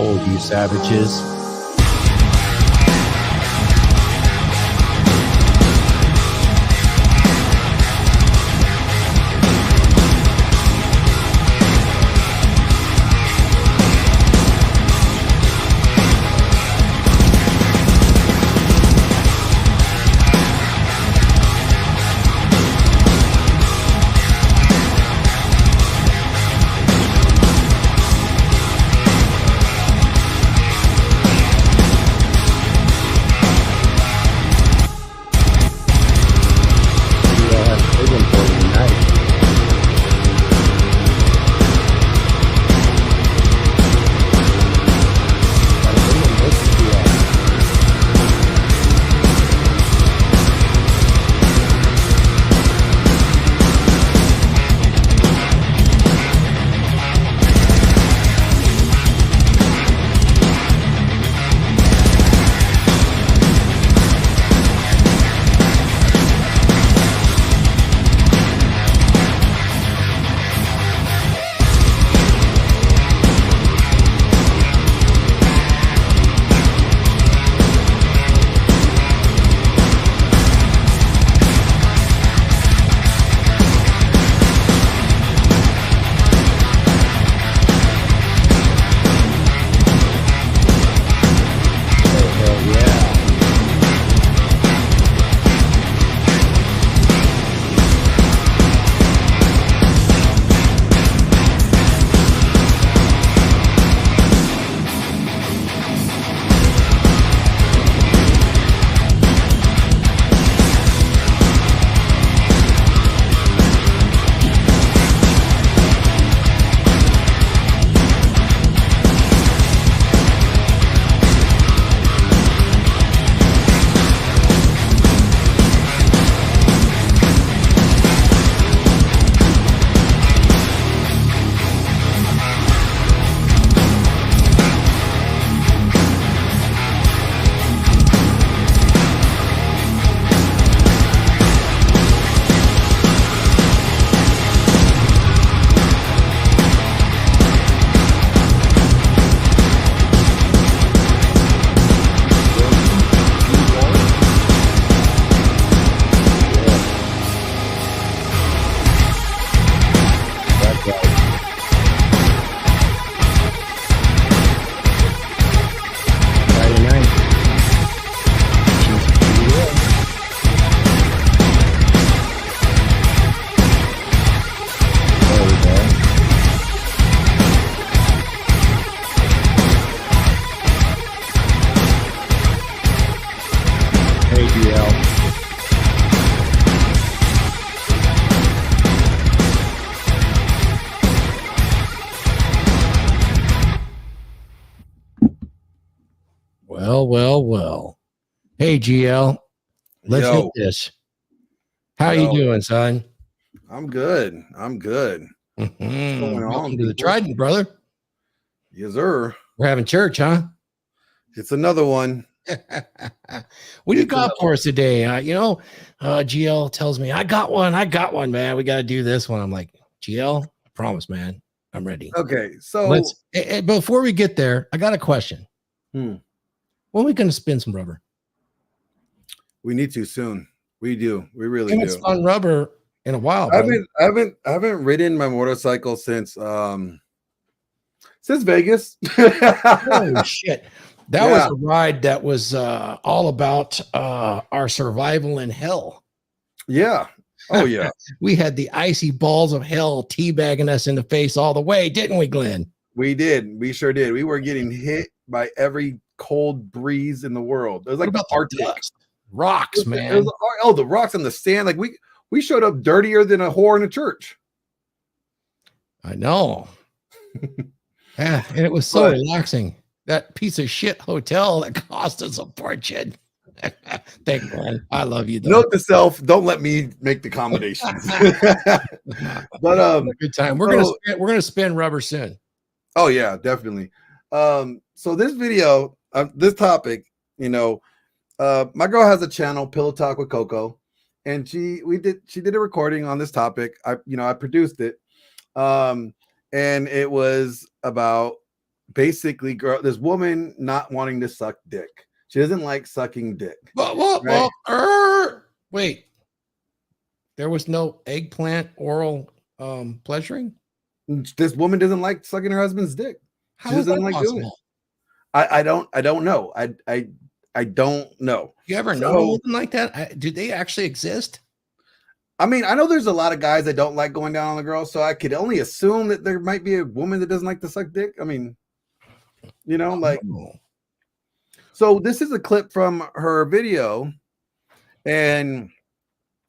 cold, you savages. Well. Hey, GL, let's hit this. How you doing, son? I'm good. What's going on? Welcome to the Trident, brother. Yes, sir. We're having church, huh? It's another one. What do you got for us today? GL tells me, I got one, man. We got to do this one. I'm like, GL, I promise, man. I'm ready. Okay, so before we get there, I got a question. When are we going to spin some rubber? We need to soon. We do. We really do. It's spun rubber in a while. I haven't ridden my motorcycle since Vegas. Holy shit. That was a ride that was all about our survival in hell. Yeah. Oh, yeah. We had the icy balls of hell teabagging us in the face all the way, didn't we, Glenn? We did. We sure did. We were getting hit by every cold breeze in the world. It was like the Arctic. Rocks, man. The rocks on the sand. Like we showed up dirtier than a whore in a church. I know. And it was so relaxing. That piece of shit hotel that cost us a fortune. Thank you, Glenn. I love you, though. Note to self: don't let me make the accommodations. But good time. We're gonna spin rubber soon. Oh yeah, definitely. So this video, this topic, my girl has a channel, Pillow Talk with Coco, and she did a recording on this topic. I produced it, and it was about basically, girl, this woman not wanting to suck dick. She doesn't like sucking dick. Well, wait. There was no eggplant oral pleasuring? This woman doesn't like sucking her husband's dick. How She is doesn't that like doing it. possible? I don't know. I don't know. You ever know a woman like that? Do they actually exist? I mean, I know there's a lot of guys that don't like going down on the girl, so I could only assume that there might be a woman that doesn't like to suck dick. I mean, you know, like. So this is a clip from her video, and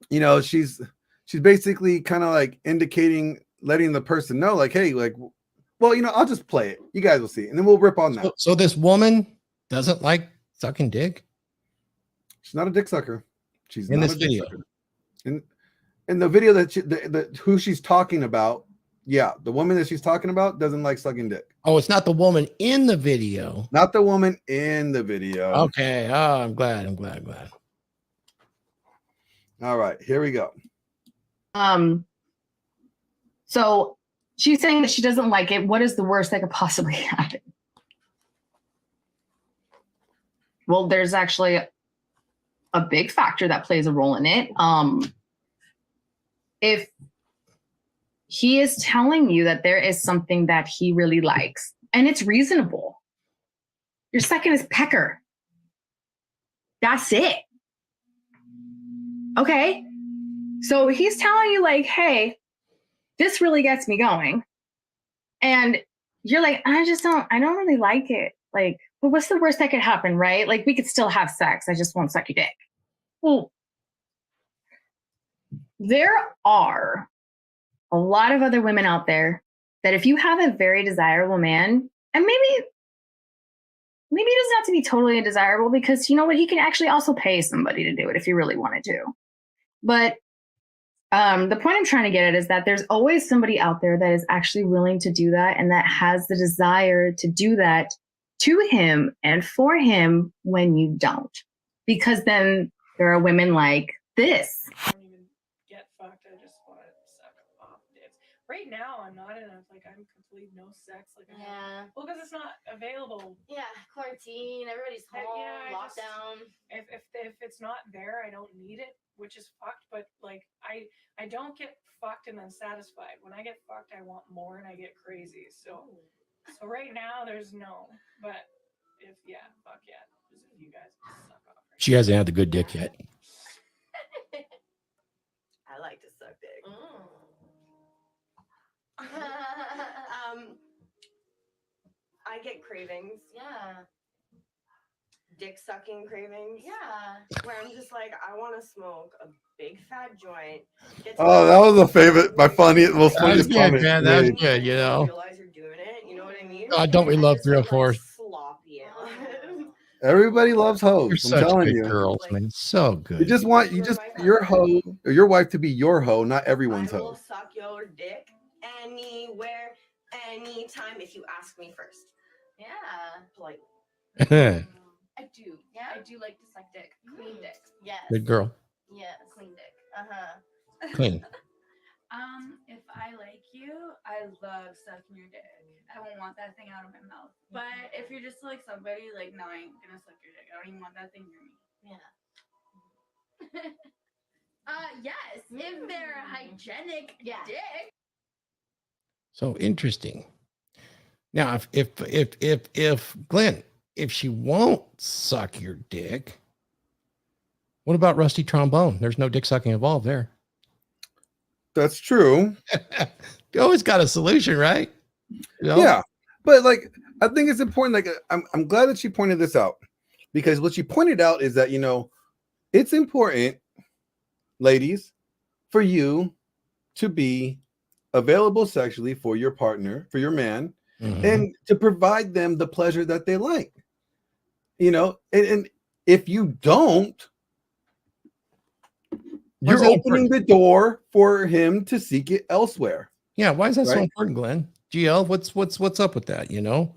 you know, she's basically kind of like indicating, letting the person know, like, hey, like, well, you know, I'll just play it. You guys will see, and then we'll rip on that. So this woman doesn't like sucking dick? She's not a dick sucker. She's in not this a dick video. sucker. In the video that who she's talking about, yeah, the woman that she's talking about doesn't like sucking dick. Oh, it's not the woman in the video. Not the woman in the video. Okay. Oh, I'm glad. All right, here we go. So she's saying that she doesn't like it. What is the worst that could possibly happen? Well, there's actually a big factor that plays a role in it. If he is telling you that there is something that he really likes and it's reasonable, your second is pecker. That's it. Okay. So he's telling you, like, hey, this really gets me going. And you're like, I don't really like it. Like, well, what's the worst that could happen, right? Like, we could still have sex. I just won't suck your dick. Well, there are a lot of other women out there that if you have a very desirable man, and maybe it doesn't have to be totally undesirable, because you know what, he can actually also pay somebody to do it if he really wanted to. But the point I'm trying to get at is that there's always somebody out there that is actually willing to do that and that has the desire to do that to him and for him when you don't. Because then there are women like this. I don't even get fucked. I just want to suck off dicks. Right now, I'm not in a, like, I'm complete no sex. Like, well, because it's not available. Yeah, quarantine. Everybody's home. Yeah, lockdown. If it's not there, I don't need it, which is fucked. But like, I don't get fucked and then satisfied. When I get fucked, I want more and I get crazy. So right now, there's no. But fuck yeah. Just if you guys suck off. Right She hasn't had the good dick yet. I like to suck dick. I get cravings. Yeah. Dick sucking cravings. Yeah. Where I'm just like, I want to smoke a big fat joint. Oh, that was a favorite. My most funniest comment. Man, that was good, you know. Realize you're doing it. You know what I mean? Don't we love 304? Sloppy. Everybody loves hoes. You're I'm such telling good you. girls, man. So good. You just want your hoe or your wife to be your hoe, not everyone's I will hoe. suck your dick anywhere, anytime if you ask me first. Yeah. Politely. I do. Yeah. I do like to suck dick. Clean dick. Yes. Good girl. Yes. Clean dick. Clean. If I like you, I love sucking your dick. I won't want that thing out of my mouth. But if you're just like somebody, like, no, I ain't gonna suck your dick. I don't even want that thing near me. Yeah. Yes. If they're a hygienic dick. So interesting. Now, if Glenn, if she won't suck your dick, what about rusty trombone? There's no dick sucking involved there. That's true. You always got a solution, right? You know? Yeah, but like, I think it's important. Like, I'm glad that she pointed this out, because what she pointed out is that, you know, it's important, ladies, for you to be available sexually for your partner, for your man, and to provide them the pleasure that they like. You know, and if you don't, you're opening the door for him to seek it elsewhere. Yeah, why is that so important, Glenn? GL, what's up with that? You know,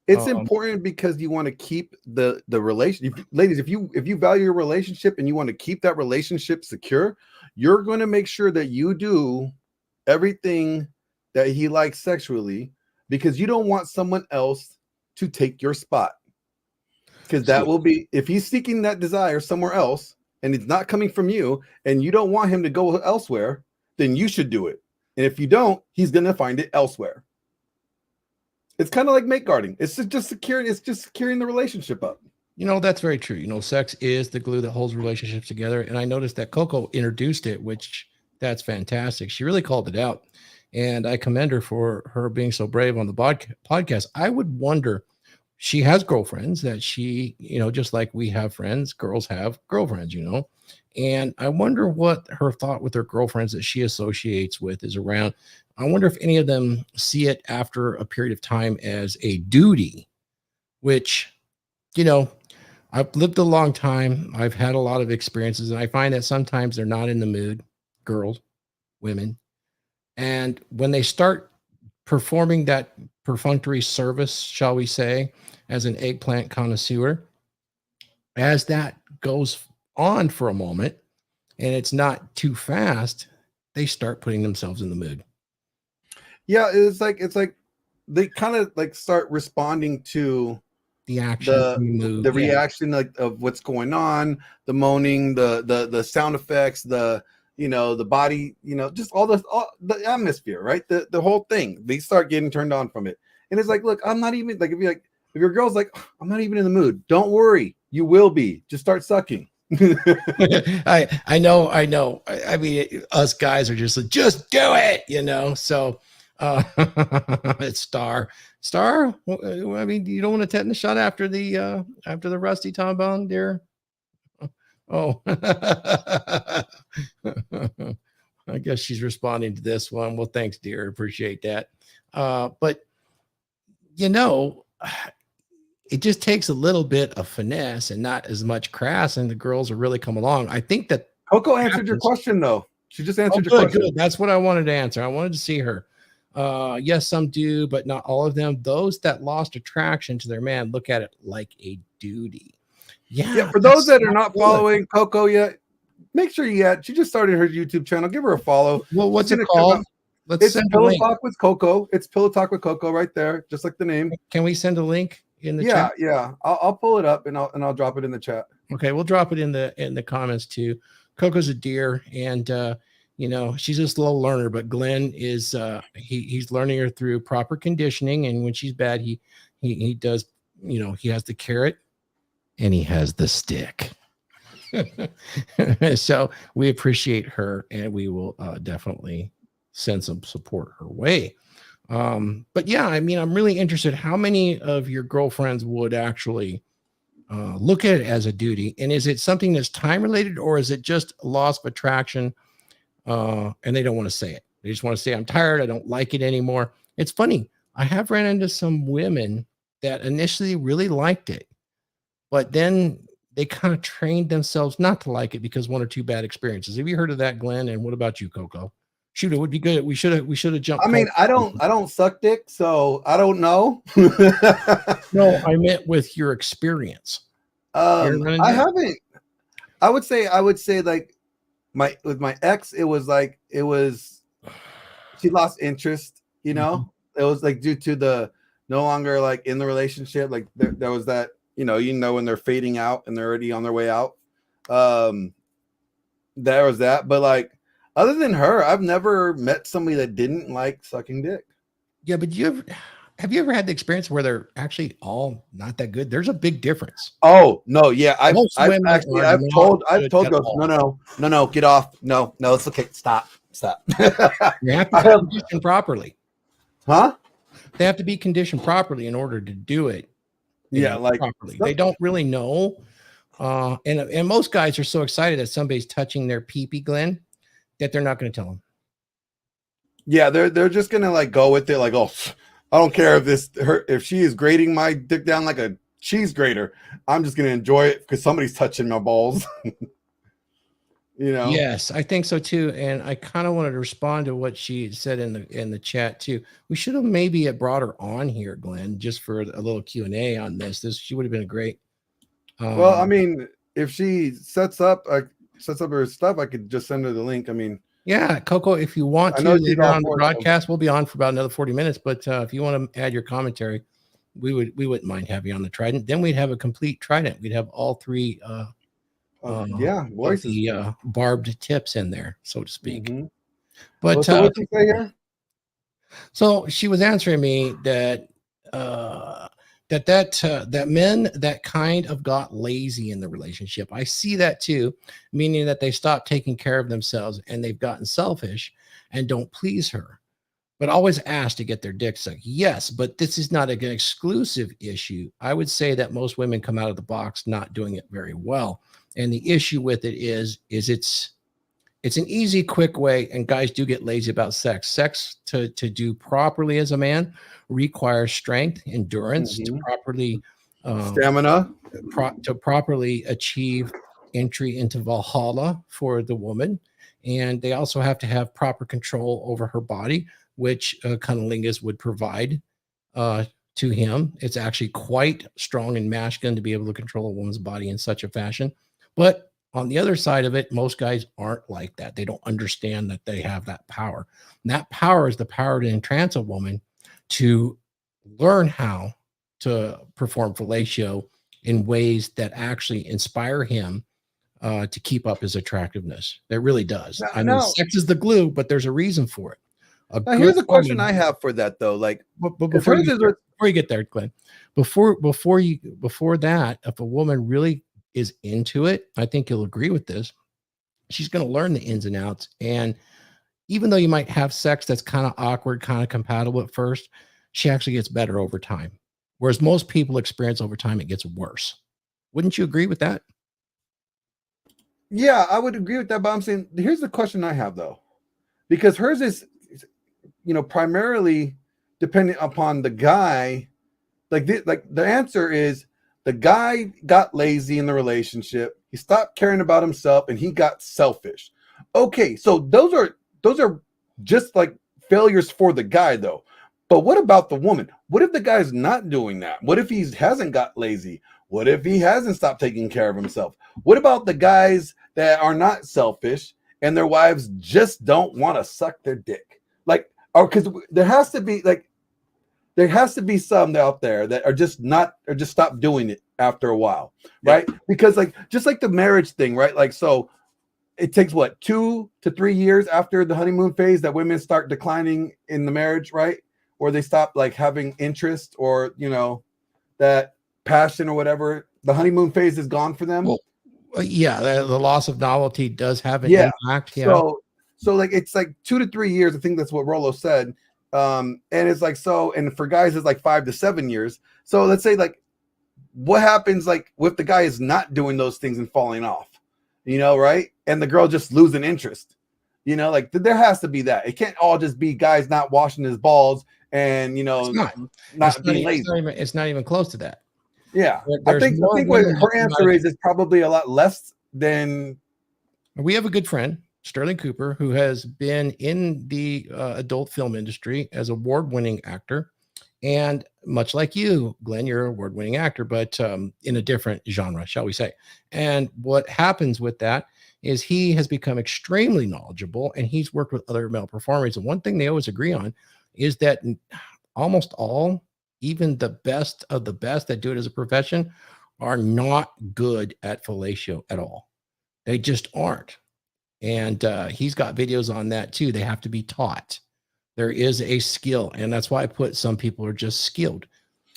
it's important because you want to keep the relation. Ladies, if you value your relationship and you want to keep that relationship secure, you're going to make sure that you do everything that he likes sexually, because you don't want someone else to take your spot. Because that will be, if he's seeking that desire somewhere else and it's not coming from you and you don't want him to go elsewhere, then you should do it. And if you don't, he's going to find it elsewhere. It's kind of like mate guarding. It's just securing the relationship up. That's very true. Sex is the glue that holds relationships together. And I noticed that Coco introduced it, which that's fantastic. She really called it out. And I commend her for her being so brave on the podcast. I would wonder, she has girlfriends that she, just like we have friends, girls have girlfriends, and I wonder what her thought with her girlfriends that she associates with is around. I wonder if any of them see it after a period of time as a duty, which, I've lived a long time. I've had a lot of experiences, and I find that sometimes they're not in the mood, girls, women. And when they start performing that perfunctory service, shall we say, as an eggplant connoisseur, as that goes on for a moment and it's not too fast, they start putting themselves in the mood. Yeah, it's like they kind of like start responding to the action, the reaction of what's going on, the moaning, the sound effects, the body, just all the atmosphere, right? The whole thing. They start getting turned on from it. And it's like, look, I'm not even like, if your girl's like, I'm not even in the mood, don't worry, you will be. Just start sucking. I know. I mean, us guys are just like, just do it, so it's Star. I mean, you don't want to tetanus shot after the rusty tom bone, dear. Oh, I guess she's responding to this one. Well, thanks, dear. Appreciate that. But it just takes a little bit of finesse and not as much crass, and the girls are really come along. I think that Coco answered your question, though. She just answered your question. Good. That's what I wanted to answer. I wanted to see her. Yes, some do, but not all of them. Those that lost attraction to their man look at it like a duty. Yeah. For those that are not following Coco yet, make sure she just started her YouTube channel. Give her a follow. Well, what's it called? It's Pillow Talk with Coco. It's Pillow Talk with Coco right there, just like the name. Can we send a link in the chat? Yeah. I'll pull it up and I'll drop it in the chat. Okay, we'll drop it in the comments too. Coco's a dear, and she's a slow learner, but Glenn is he's learning her through proper conditioning, and when she's bad, he does, he has the carrot and he has the stick. So we appreciate her, and we will definitely send some support her way. But yeah, I mean, I'm really interested how many of your girlfriends would actually look at it as a duty, and is it something that's time related, or is it just loss of attraction and they don't want to say it? They just want to say, I'm tired, I don't like it anymore. It's funny, I have ran into some women that initially really liked it, but then they kind of trained themselves not to like it because one or two bad experiences. Have you heard of that, Glenn? And what about you, Coco? Shoot, it would be good. We should have jumped. I mean, I don't suck dick, so I don't know. No, I meant with your experience. I haven't. I would say like with my ex, it was she lost interest, It was like due to the no longer like in the relationship. Like there was that, when they're fading out and they're already on their way out. There was that, but like, other than her, I've never met somebody that didn't like sucking dick. Yeah, but have you ever had the experience where they're actually all not that good? There's a big difference. Oh no, yeah. I've told girls, no, get off. No, it's okay. Stop. You have to be conditioned properly. Huh? They have to be conditioned properly in order to do it. Properly. They don't really know. And most guys are so excited that somebody's touching their pee-pee, Glenn, that they're not going to tell them. Yeah, they're just gonna like go with it, like, oh, I don't care if she is grating my dick down like a cheese grater. I'm just gonna enjoy it because somebody's touching my balls. Yes, I think so too. And I kind of wanted to respond to what she said in the chat too. We should have maybe brought her on here, Glenn, just for a little Q&A on this. She would have been a great. Well, I mean, if she sets up her stuff, I could just send her the link. I mean, yeah, Coco, if you want to later on the broadcast, we'll be on for about another 40 minutes. But if you want to add your commentary, we wouldn't mind having you on the Trident. Then we'd have a complete Trident. We'd have all three yeah, of voices. the barbed tips in there, so to speak. Mhm. But Well, so what you say here? so she was answering me that that men that kind of got lazy in the relationship. I see that too, meaning that they stopped taking care of themselves and they've gotten selfish and don't please her, but always ask to get their dick sucked. Yes, but this is not an exclusive issue. I would say that most women come out of the box not doing it very well. And the issue with it is it's an easy, quick way, and guys do get lazy about sex. Sex to do properly as a man requires strength, endurance to Mhm. properly Stamina. to properly achieve entry into Valhalla for the woman, and they also have to have proper control over her body, which cunnilingus would provide uh, to him. It's actually quite strong and masculine to be able to control a woman's body in such a fashion, but on the other side of it, most guys aren't like that. They don't understand that they have that power. And that power is the power to entrance a woman to learn how to perform fellatio in ways that actually inspire him to keep up his attractiveness. It really does. I mean, Now, sex is the glue, but there's a reason for it. A now good here's a question woman, I have for that though. Like, but because hers is before you get there, Glenn, before that, if a woman really is into it, I think you'll agree with this. She's going to learn the ins and outs, and even though you might have sex that's kind of awkward, kind of compatible at first, she actually gets better over time. Whereas most people experience over time, it gets worse. Wouldn't you agree with that? yeah, I would agree with that. But I'm saying here's the question I have though, because hers is, primarily dependent upon the guy. Like the answer is the guy got lazy in the relationship. He stopped caring about himself and he got selfish. Okay, so those are just like failures for the guy though. But what about the woman? What if the guy's not doing that? What if he hasn't got lazy? What if he hasn't stopped taking care of himself? What about the guys that are not selfish and their wives just don't want to suck their dick? Like, or because there has to be some out there that are just not, or just stop doing it after a while, right? Yeah. Because just like the marriage thing, right? Like, so it takes what, 2 to 3 years after the honeymoon phase that women start declining in the marriage, right? Or they stop like having interest, or that passion or whatever. The honeymoon phase is gone for them. Well, yeah, the loss of novelty does have an impact. Yeah. So like it's like 2 to 3 years. I think that's what Rollo said. And it's like, so, and for guys it's like 5 to 7 years. So let's say, like, what happens like if the guy is not doing those things and falling off, right? And the girl just losing interest, like there has to be that. It can't all just be guys not washing his balls and not being lazy. It's not even close to that. Yeah, I think what her answer is probably a lot less than. We have a good friend, Sterling Cooper, who has been in the adult film industry as award-winning actor. And much like you, Glenn, you're an award-winning actor, but in a different genre, shall we say. And what happens with that is he has become extremely knowledgeable, and he's worked with other male performers. And one thing they always agree on is that almost all, even the best of the best that do it as a profession, are not good at fellatio at all. They just aren't. And he's got videos on that too. They have to be taught. There is a skill, and that's why I put some people are just skilled.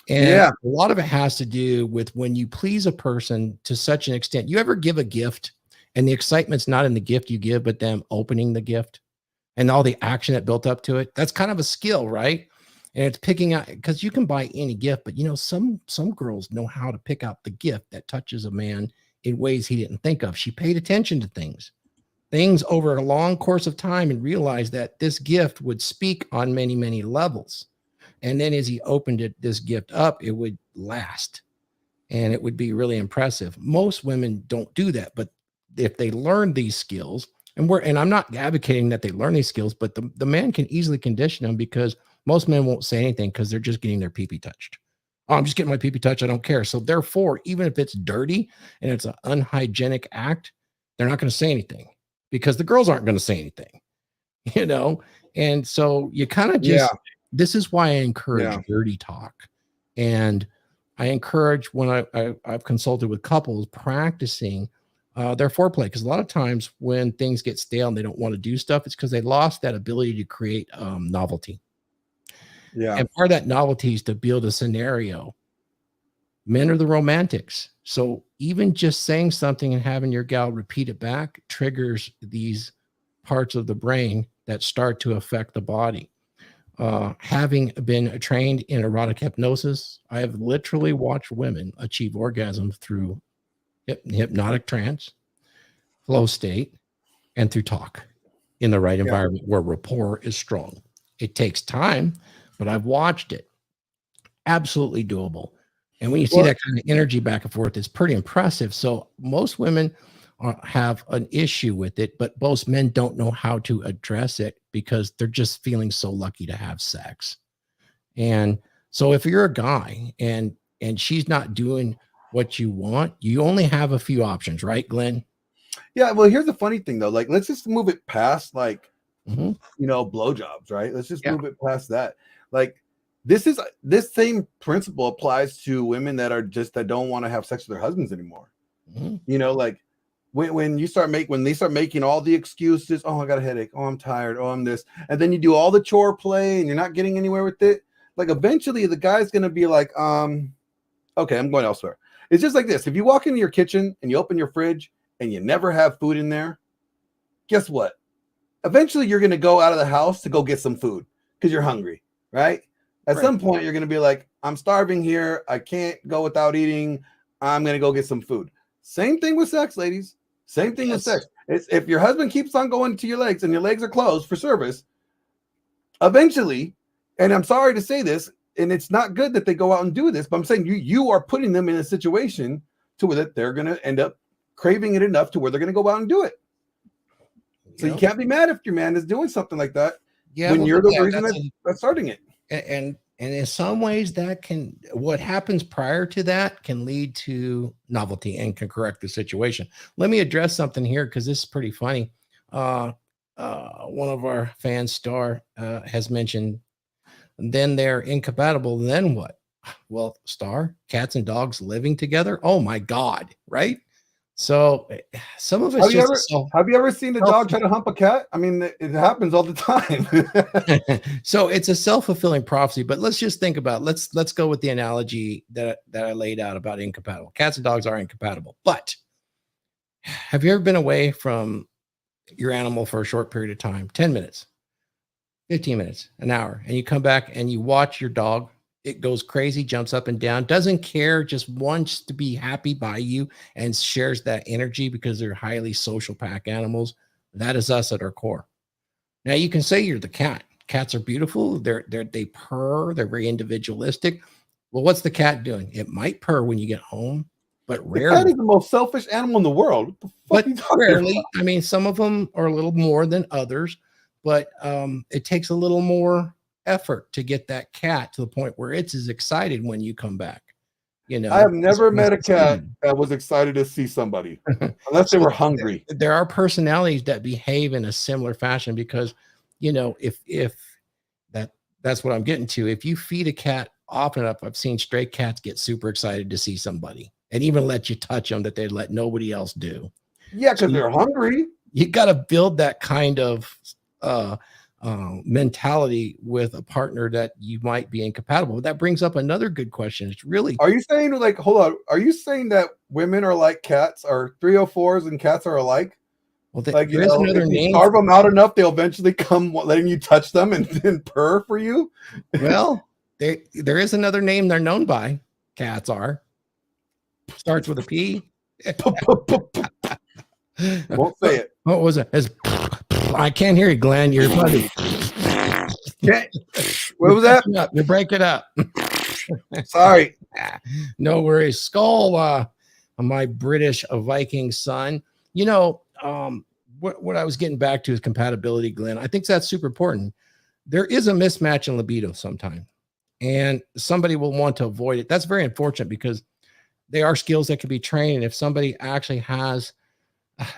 And a lot of it has to do with when you please a person to such an extent. You ever give a gift and the excitement's not in the gift you give, but them opening the gift and all the action that built up to it? That's kind of a skill, right? And it's picking out, because you can buy any gift, but some girls know how to pick out the gift that touches a man in ways he didn't think of. She paid attention to things over a long course of time and realized that this gift would speak on many, many levels. And then as he opened this gift up, it would last and it would be really impressive. Most women don't do that, but if they learn these skills, and I'm not advocating that they learn these skills, but the man can easily condition them, because most men won't say anything because they're just getting their pee-pee touched. Oh, I'm just getting my pee-pee touched. I don't care. So therefore, even if it's dirty and it's an unhygienic act, they're not going to say anything, because the girls aren't going to say anything, And so you kind of just, this is why I encourage dirty talk And I encourage when I've consulted with couples practicing their foreplay, because a lot of times when things get stale and they don't want to do stuff, it's because they lost that ability to create novelty. Yeah. And part of that novelty is to build a scenario. Men are the romantics. So even just saying something and having your gal repeat it back triggers these parts of the brain that start to affect the body. Having been trained in erotic hypnosis, I have literally watched women achieve orgasm through hypnotic trance, flow state, and through talk in the right environment where rapport is strong. It takes time, but I've watched it. Absolutely doable. And when you see that kind of energy back and forth, it's pretty impressive. So most women have an issue with it, but most men don't know how to address it because they're just feeling so lucky to have sex. And so if you're a guy and she's not doing what you want, you only have a few options, right, Glenn? Yeah. Well, here's the funny thing though. Like, let's just move it past like, Mhm. you know, blowjobs, right? Let's just move it past that. Like, this same principle applies to women that don't want to have sex with their husbands anymore. Mhm. You know, like when they start making all the excuses, oh, I got a headache, oh, I'm tired, oh, I'm this, and then you do all the chore play and you're not getting anywhere with it. Like eventually the guy's gonna be like, okay, I'm going elsewhere. It's just like this. If you walk into your kitchen and you open your fridge and you never have food in there, guess what? Eventually you're going to go out of the house to go get some food because you're hungry, right? At some point you're going to be like, I'm starving here. I can't go without eating. I'm going to go get some food. Same thing with sex, ladies. Same thing with sex. It's if your husband keeps on going to your legs and your legs are closed for service, eventually, and I'm sorry to say this, and it's not good that they go out and do this, but I'm saying you are putting them in a situation to where that they're going to end up craving it enough to where they're going to go out and do it. So you can't be mad if your man is doing something like that when you're the reason that's starting it. And in some ways what happens prior to that can lead to novelty and can correct the situation. Let me address something here because this is pretty funny. One of our fans, Star, has mentioned, then they're incompatible. Then what? Well, Star, cats and dogs living together. Oh my God. Right. So some of us have you ever seen a dog try to hump a cat? I mean, it happens all the time. So it's a self-fulfilling prophecy, but let's just think about let's go with the analogy that I laid out about incompatible. Cats and dogs are incompatible. But have you ever been away from your animal for a short period of time, 10 minutes, 15 minutes, an hour, and you come back and you watch your dog? It goes crazy, jumps up and down, doesn't care, just wants to be happy by you and shares that energy because they're highly social pack animals. That is us at our core. Now you can say you're the cat. Cats are beautiful. They purr. They're very individualistic. Well, what's the cat doing? It might purr when you get home, but rarely. The cat is the most selfish animal in the world. But rarely. I mean, some of them are a little more than others, but it takes a little more effort to get that cat to the point where it's as excited when you come back. You know, I have never met a cat that was excited to see somebody unless they were hungry. There are personalities that behave in a similar fashion because, you know, if that's what I'm getting to. If you feed a cat often enough, I've seen stray cats get super excited to see somebody and even let you touch them that they let nobody else do. Yeah, because they're hungry. You got to build that kind of mentality with a partner that you might be incompatible with. That brings up another good question. It's really, are you saying like, hold on, are you saying that women are like cats, or 304s and cats are alike? Well, like, there is another if name. You starve them out enough, they'll eventually come letting you touch them and then purr for you. Well, there is another name they're known by. Cats are. Starts with a P. Won't say it. What was it? I can't hear you, Glenn. You're funny. What was that? You break it up. Sorry. No worries. Skull, my British Viking son. You know, what I was getting back to is compatibility, Glenn. I think that's super important. There is a mismatch in libido sometimes, and somebody will want to avoid it. That's very unfortunate because they are skills that can be trained. And if somebody actually has,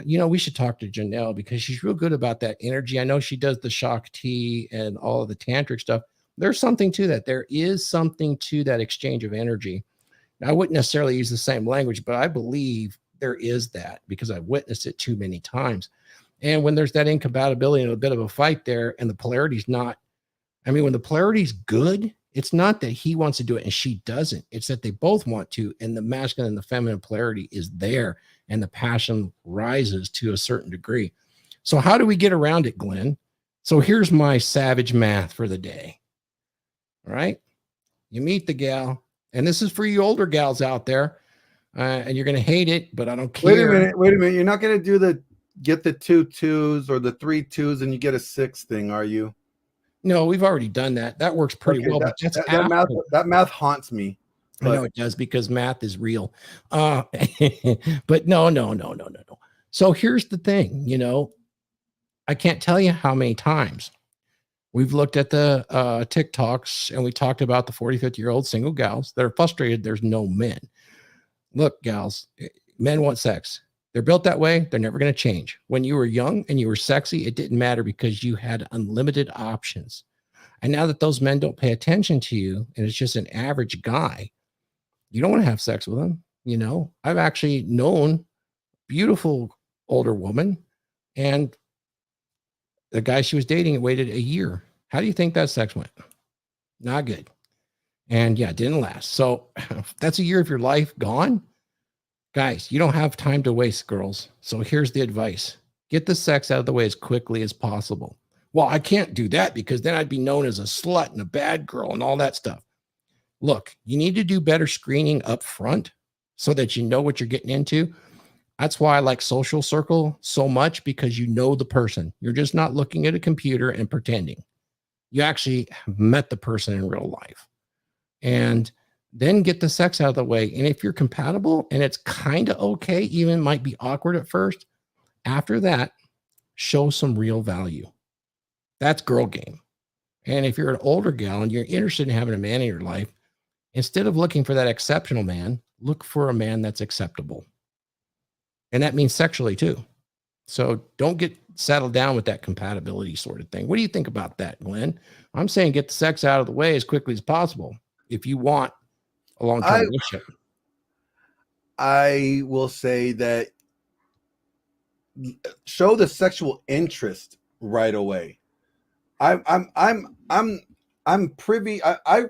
you know, we should talk to Janelle because she's real good about that energy. I know she does the shock tea and all of the tantric stuff, there's something to that. There is something to that exchange of energy. Now, I wouldn't necessarily use the same language, but I believe there is that because I've witnessed it too many times. And when there's that incompatibility and a bit of a fight there, and the polarity's not, I mean, when the polarity's good, it's not that he wants to do it and she doesn't. It's that they both want to, and the masculine and the feminine polarity is there, and the passion rises to a certain degree. So how do we get around it, Glenn? So here's my savage math for the day. All right. You meet the gal, and this is for you older gals out there, and you're going to hate it, but I don't care. Wait a minute. You're not going to do the get the 2 2s or the 3 2s and you get a 6 thing, are you? No, we've already done that. That works pretty well. But that math haunts me. I know it does because math is real. But no. So here's the thing, I can't tell you how many times we've looked at the TikToks and we talked about the 40, 50-year-old single gals that are frustrated there's no men. Look, gals, men want sex. They're built that way. They're never going to change. When you were young and you were sexy, it didn't matter because you had unlimited options. And now that those men don't pay attention to you and it's just an average guy, you don't want to have sex with them. I've actually known beautiful older woman, and the guy she was dating waited a year. How do you think that sex went? Not good. And yeah, it didn't last. So that's a year of your life gone. Guys, you don't have time to waste, girls. So here's the advice. Get the sex out of the way as quickly as possible. Well, I can't do that because then I'd be known as a slut and a bad girl and all that stuff. Look, you need to do better screening up front so that you know what you're getting into. That's why I like Social Circle so much, because you know the person. You're just not looking at a computer and pretending. You actually have met the person in real life. And then get the sex out of the way. And if you're compatible and it's kind of okay, even might be awkward at first, after that, show some real value. That's girl game. And if you're an older gal and you're interested in having a man in your life, instead of looking for that exceptional man, look for a man that's acceptable. And that means sexually too. So don't get settled down with that compatibility sort of thing. What do you think about that, Glenn? I'm saying get the sex out of the way as quickly as possible if you want a long-term relationship. I will say that show the sexual interest right away. I'm privy. I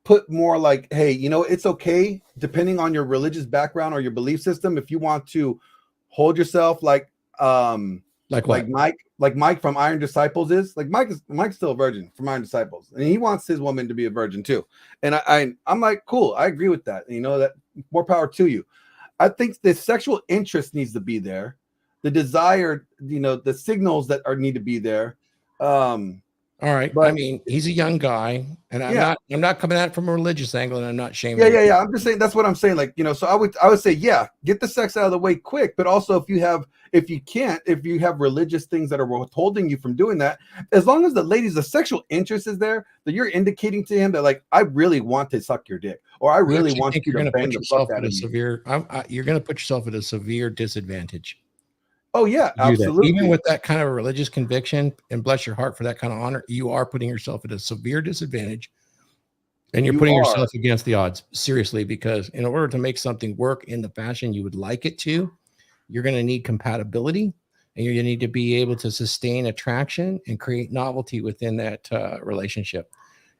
put more like, hey, it's okay depending on your religious background or your belief system. If you want to hold yourself like Mike from Iron Disciples is, like Mike's still a virgin from Iron Disciples, and he wants his woman to be a virgin too. And I'm like, cool, I agree with that. That more power to you. I think the sexual interest needs to be there, the desire, the signals that need to be there. All right. But, I mean, he's a young guy, and I'm not coming at it from a religious angle, and I'm not shaming. Yeah. I'm just saying that's what I'm saying. Like, so I would say, yeah, get the sex out of the way quick. But also if you have religious things that are withholding you from doing that, as long as the sexual interest is there, that you're indicating to him that, like, I really want to suck your dick, or I really want you to bang the fuck out of me. You're going to put yourself at a severe disadvantage. Oh yeah, absolutely. Even with that kind of religious conviction, and bless your heart for that kind of honor, you are putting yourself at a severe disadvantage, and you're putting yourself against the odds, seriously, because in order to make something work in the fashion you would like it to, you're going to need compatibility, and you're going to need to be able to sustain attraction and create novelty within that relationship.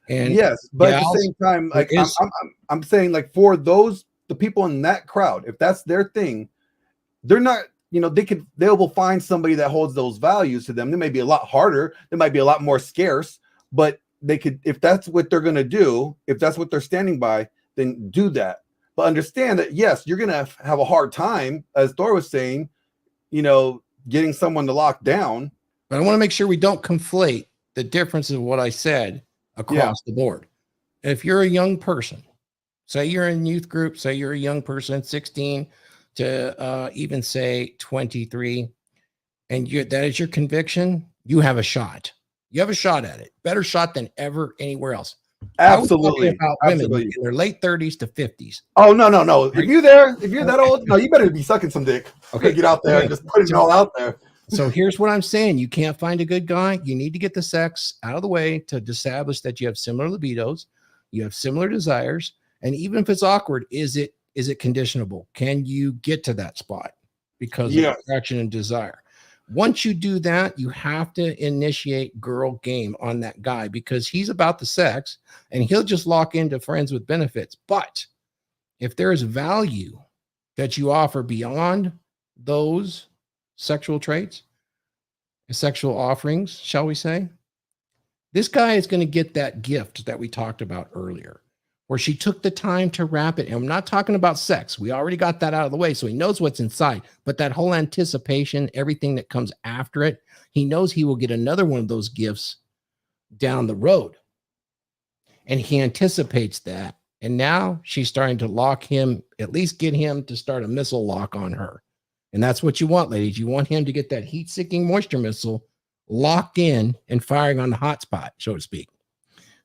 And yes, but at the same time, like I'm saying, like, for the people in that crowd, if that's their thing, they're not. They will find somebody that holds those values to them. They may be a lot harder. They might be a lot more scarce, but they could, if that's what they're going to do, if that's what they're standing by, then do that. But understand that, yes, you're going to have a hard time, as Thor was saying, getting someone to lock down. But I want to make sure we don't conflate the difference of what I said across the board. If you're a young person, say you're in youth group, say you're a young person, 16 to even say 23, and that is your conviction, you have a shot. You have a shot at it. Better shot than ever anywhere else. Absolutely. About women in their late 30s to 50s. Oh, no. If you're that old, no, you better be sucking some dick. Okay, get out there and just put it all out there. So here's what I'm saying. You can't find a good guy. You need to get the sex out of the way to establish that you have similar libidos, you have similar desires, and even if it's awkward, is it conditionable? Can you get to that spot because of attraction and desire? Once you do that, you have to initiate girl game on that guy because he's about the sex and he'll just lock into friends with benefits. But if there is value that you offer beyond those sexual traits, sexual offerings, shall we say, this guy is going to get that gift that we talked about earlier, where she took the time to wrap it. And I'm not talking about sex. We already got that out of the way. So he knows what's inside, but that whole anticipation, everything that comes after it, he knows he will get another one of those gifts down the road. And he anticipates that. And now she's starting to lock him, at least get him to start a missile lock on her. And that's what you want, ladies. You want him to get that heat-seeking moisture missile locked in and firing on the hot spot, so to speak.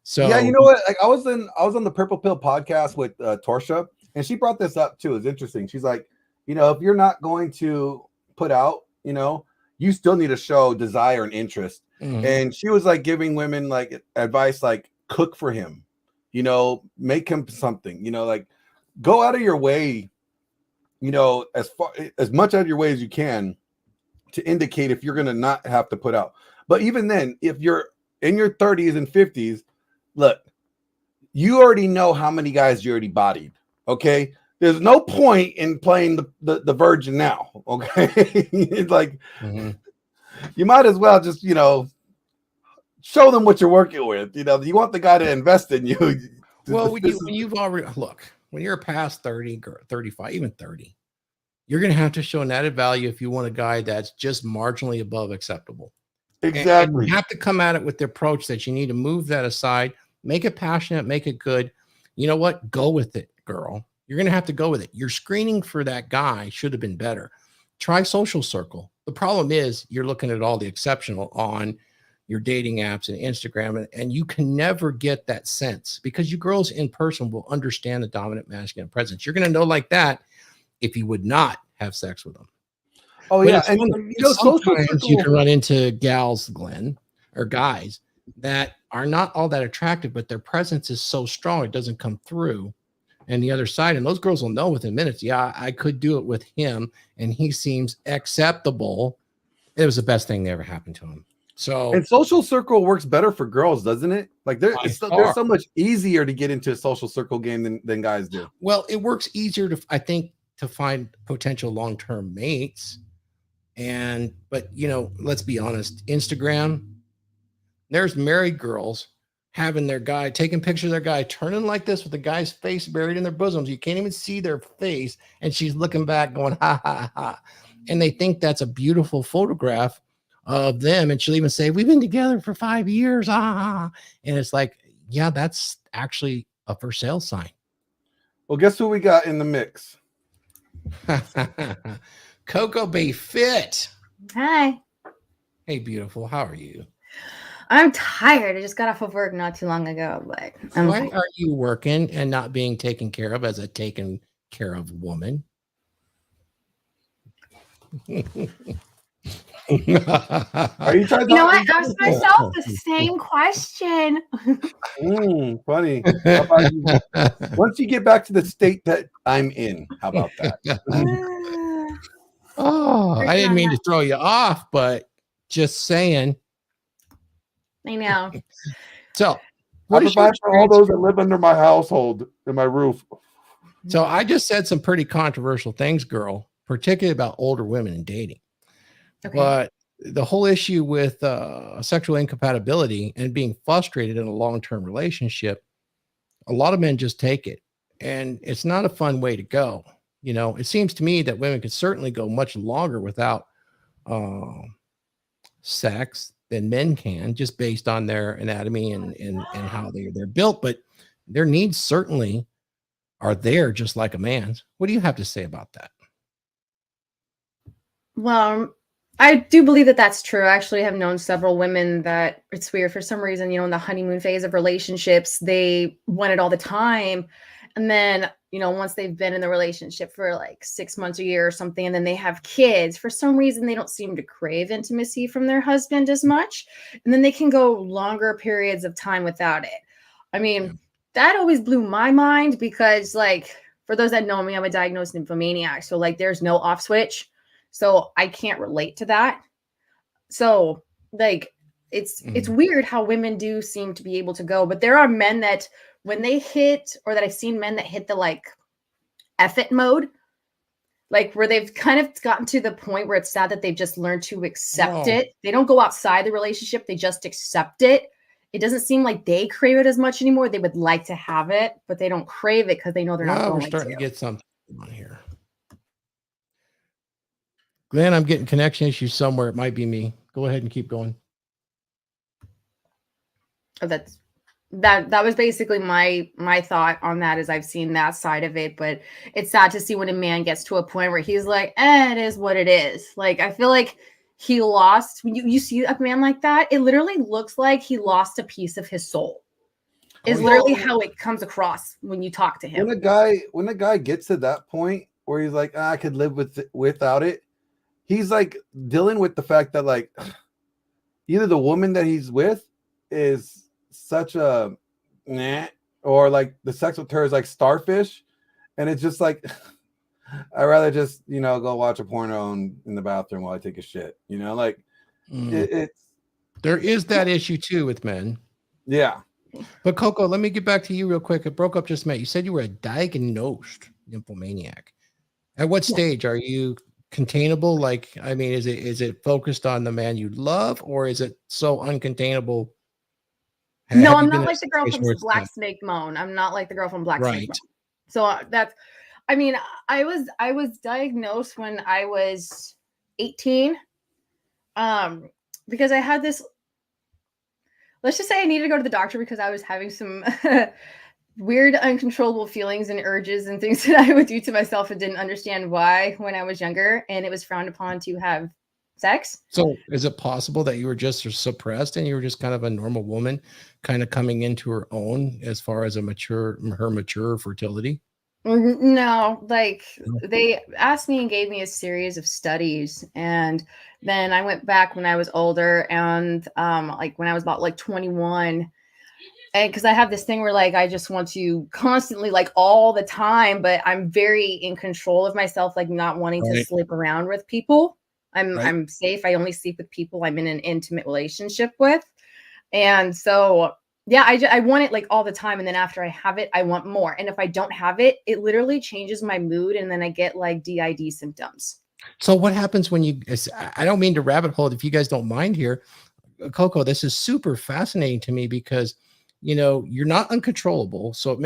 So yeah, you know what? Like I was on the Purple Pill podcast with Torsha, and she brought this up too. It's interesting. She's like, you know, if you're not going to put out, you know, you still need to show desire and interest. Mm-hmm. And she was like giving women like advice, like cook for him, you know, make him something, you know, like go out of your way, you know, as much out of your way as you can to indicate if you're going to not have to put out. But even then, if you're in your 30s and 50s, look, you already know how many guys you already bodied. Okay. There's no point in playing the virgin now. Okay. It's like, you might as well just, you know, show them what you're working with. You know, you want the guy to invest in you. Well, when you've already, look, when you're past 30, 35, even 30, you're going to have to show an added value if you want a guy that's just marginally above acceptable. Exactly. And you have to come at it with the approach that you need to move that aside, make it passionate, make it good. You know what? Go with it, girl. You're going to have to go with it. Your screening for that guy should have been better. Try Social Circle. The problem is you're looking at all the exceptional on your dating apps and Instagram, and you can never get that sense because you girls in person will understand the dominant masculine presence. You're going to know like that if you would not have sex with them. Oh, but yeah. And you know, sometimes you can run into gals, Glenn, or guys that are not all that attractive, but their presence is so strong it doesn't come through. And the other side, and those girls will know within minutes, yeah, I could do it with him, and he seems acceptable. It was the best thing that ever happened to him. So, and Social Circle works better for girls, doesn't it? Like they're so much easier to get into a Social Circle game than guys do. Well, it works easier to, I think, to find potential long-term mates. But you know, let's be honest, Instagram, there's married girls having their guy taking pictures of their guy turning like this with the guy's face buried in their bosoms. You can't even see their face, and she's looking back going ha ha ha, and they think that's a beautiful photograph of them. And she'll even say, we've been together for 5 years, and it's like, yeah, that's actually a for sale sign. Well, guess who we got in the mix? Coco Bay Fit. Hi. Hey, beautiful. How are you? I'm tired. I just got off of work not too long ago. But why are you working and not being taken care of as a taken care of woman? Are you trying to? You know what? I asked myself the same question. Funny. How about you? Once you get back to the state that I'm in, how about that? Oh, I didn't mean to throw you off, but just saying. I know. So, I provide for all those that live under my household and my roof. So I just said some pretty controversial things, girl, particularly about older women and dating. Okay. But the whole issue with sexual incompatibility and being frustrated in a long-term relationship, a lot of men just take it, and it's not a fun way to go. You know, it seems to me that women could certainly go much longer without sex than men can, just based on their anatomy and how they're built. But their needs certainly are there, just like a man's. What do you have to say about that? Well, I do believe that that's true. I actually have known several women that it's weird for some reason, you know, in the honeymoon phase of relationships, they want it all the time. And then, once they've been in the relationship for like 6 months, a year or something, and then they have kids, for some reason, they don't seem to crave intimacy from their husband as much. And then they can go longer periods of time without it. I mean, that always blew my mind because, like, for those that know me, I'm a diagnosed nymphomaniac. So, like, there's no off switch. So I can't relate to that. So, like, it's weird how women do seem to be able to go, but there are men that when they hit, or that I've seen men that hit the like F it mode, like where they've kind of gotten to the point where it's sad that they've just learned to accept it. They don't go outside the relationship, they just accept it. It doesn't seem like they crave it as much anymore. They would like to have it, but they don't crave it because they know they're not going We're starting to get something on here. Glenn, I'm getting connection issues somewhere. It might be me. Go ahead and keep going. Oh, that was basically my thought on that, is I've seen that side of it, but it's sad to see when a man gets to a point where he's like, it is what it is. Like, I feel like he lost, when you see a man like that, it literally looks like he lost a piece of his soul. Is literally how it comes across when you talk to him. When a guy gets to that point where he's like, I could live without it, he's like dealing with the fact that like either the woman that he's with is such a nah, or like the sex with her is like starfish, and it's just like I'd rather just go watch a porno in the bathroom while I take a shit. Like it's there is that issue too with men. Yeah. But Coco, let me get back to you real quick. It broke up just a minute. You said you were a diagnosed nymphomaniac. At what stage are you containable? Like, I mean, is it focused on the man you love, or is it so uncontainable? No, I'm not like the girl from Black Snake Moan. I'm not like the girl from Black Snake Moan. So I mean, I was diagnosed when I was 18. Because I had this, let's just say I needed to go to the doctor because I was having some weird, uncontrollable feelings and urges and things that I would do to myself and didn't understand why when I was younger. And it was frowned upon to have sex. So is it possible that you were just suppressed and you were just kind of a normal woman kind of coming into her own as far as her mature fertility? No, like they asked me and gave me a series of studies, and then I went back when I was older, and like when I was about like 21, and because I have this thing where like I just want to constantly, like all the time, but I'm very in control of myself, like not wanting to sleep around with people. I'm safe. I only sleep with people I'm in an intimate relationship with, and so yeah, I want it like all the time. And then after I have it, I want more. And if I don't have it, it literally changes my mood. And then I get like DID symptoms. So what happens when I don't mean to rabbit hole, if you guys don't mind here, Coco, this is super fascinating to me because, you're not uncontrollable. So it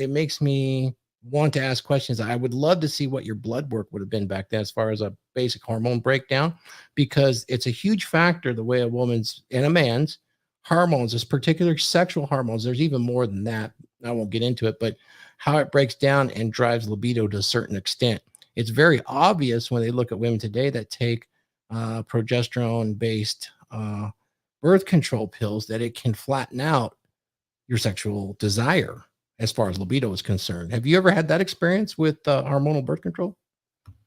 makes me want to ask questions. I would love to see what your blood work would have been back then as far as a basic hormone breakdown, because it's a huge factor, the way a woman's and a man's hormones, this particular sexual hormones. There's even more than that. I won't get into it, but how it breaks down and drives libido to a certain extent. It's very obvious when they look at women today that take progesterone-based birth control pills that it can flatten out your sexual desire as far as libido is concerned. Have you ever had that experience with hormonal birth control?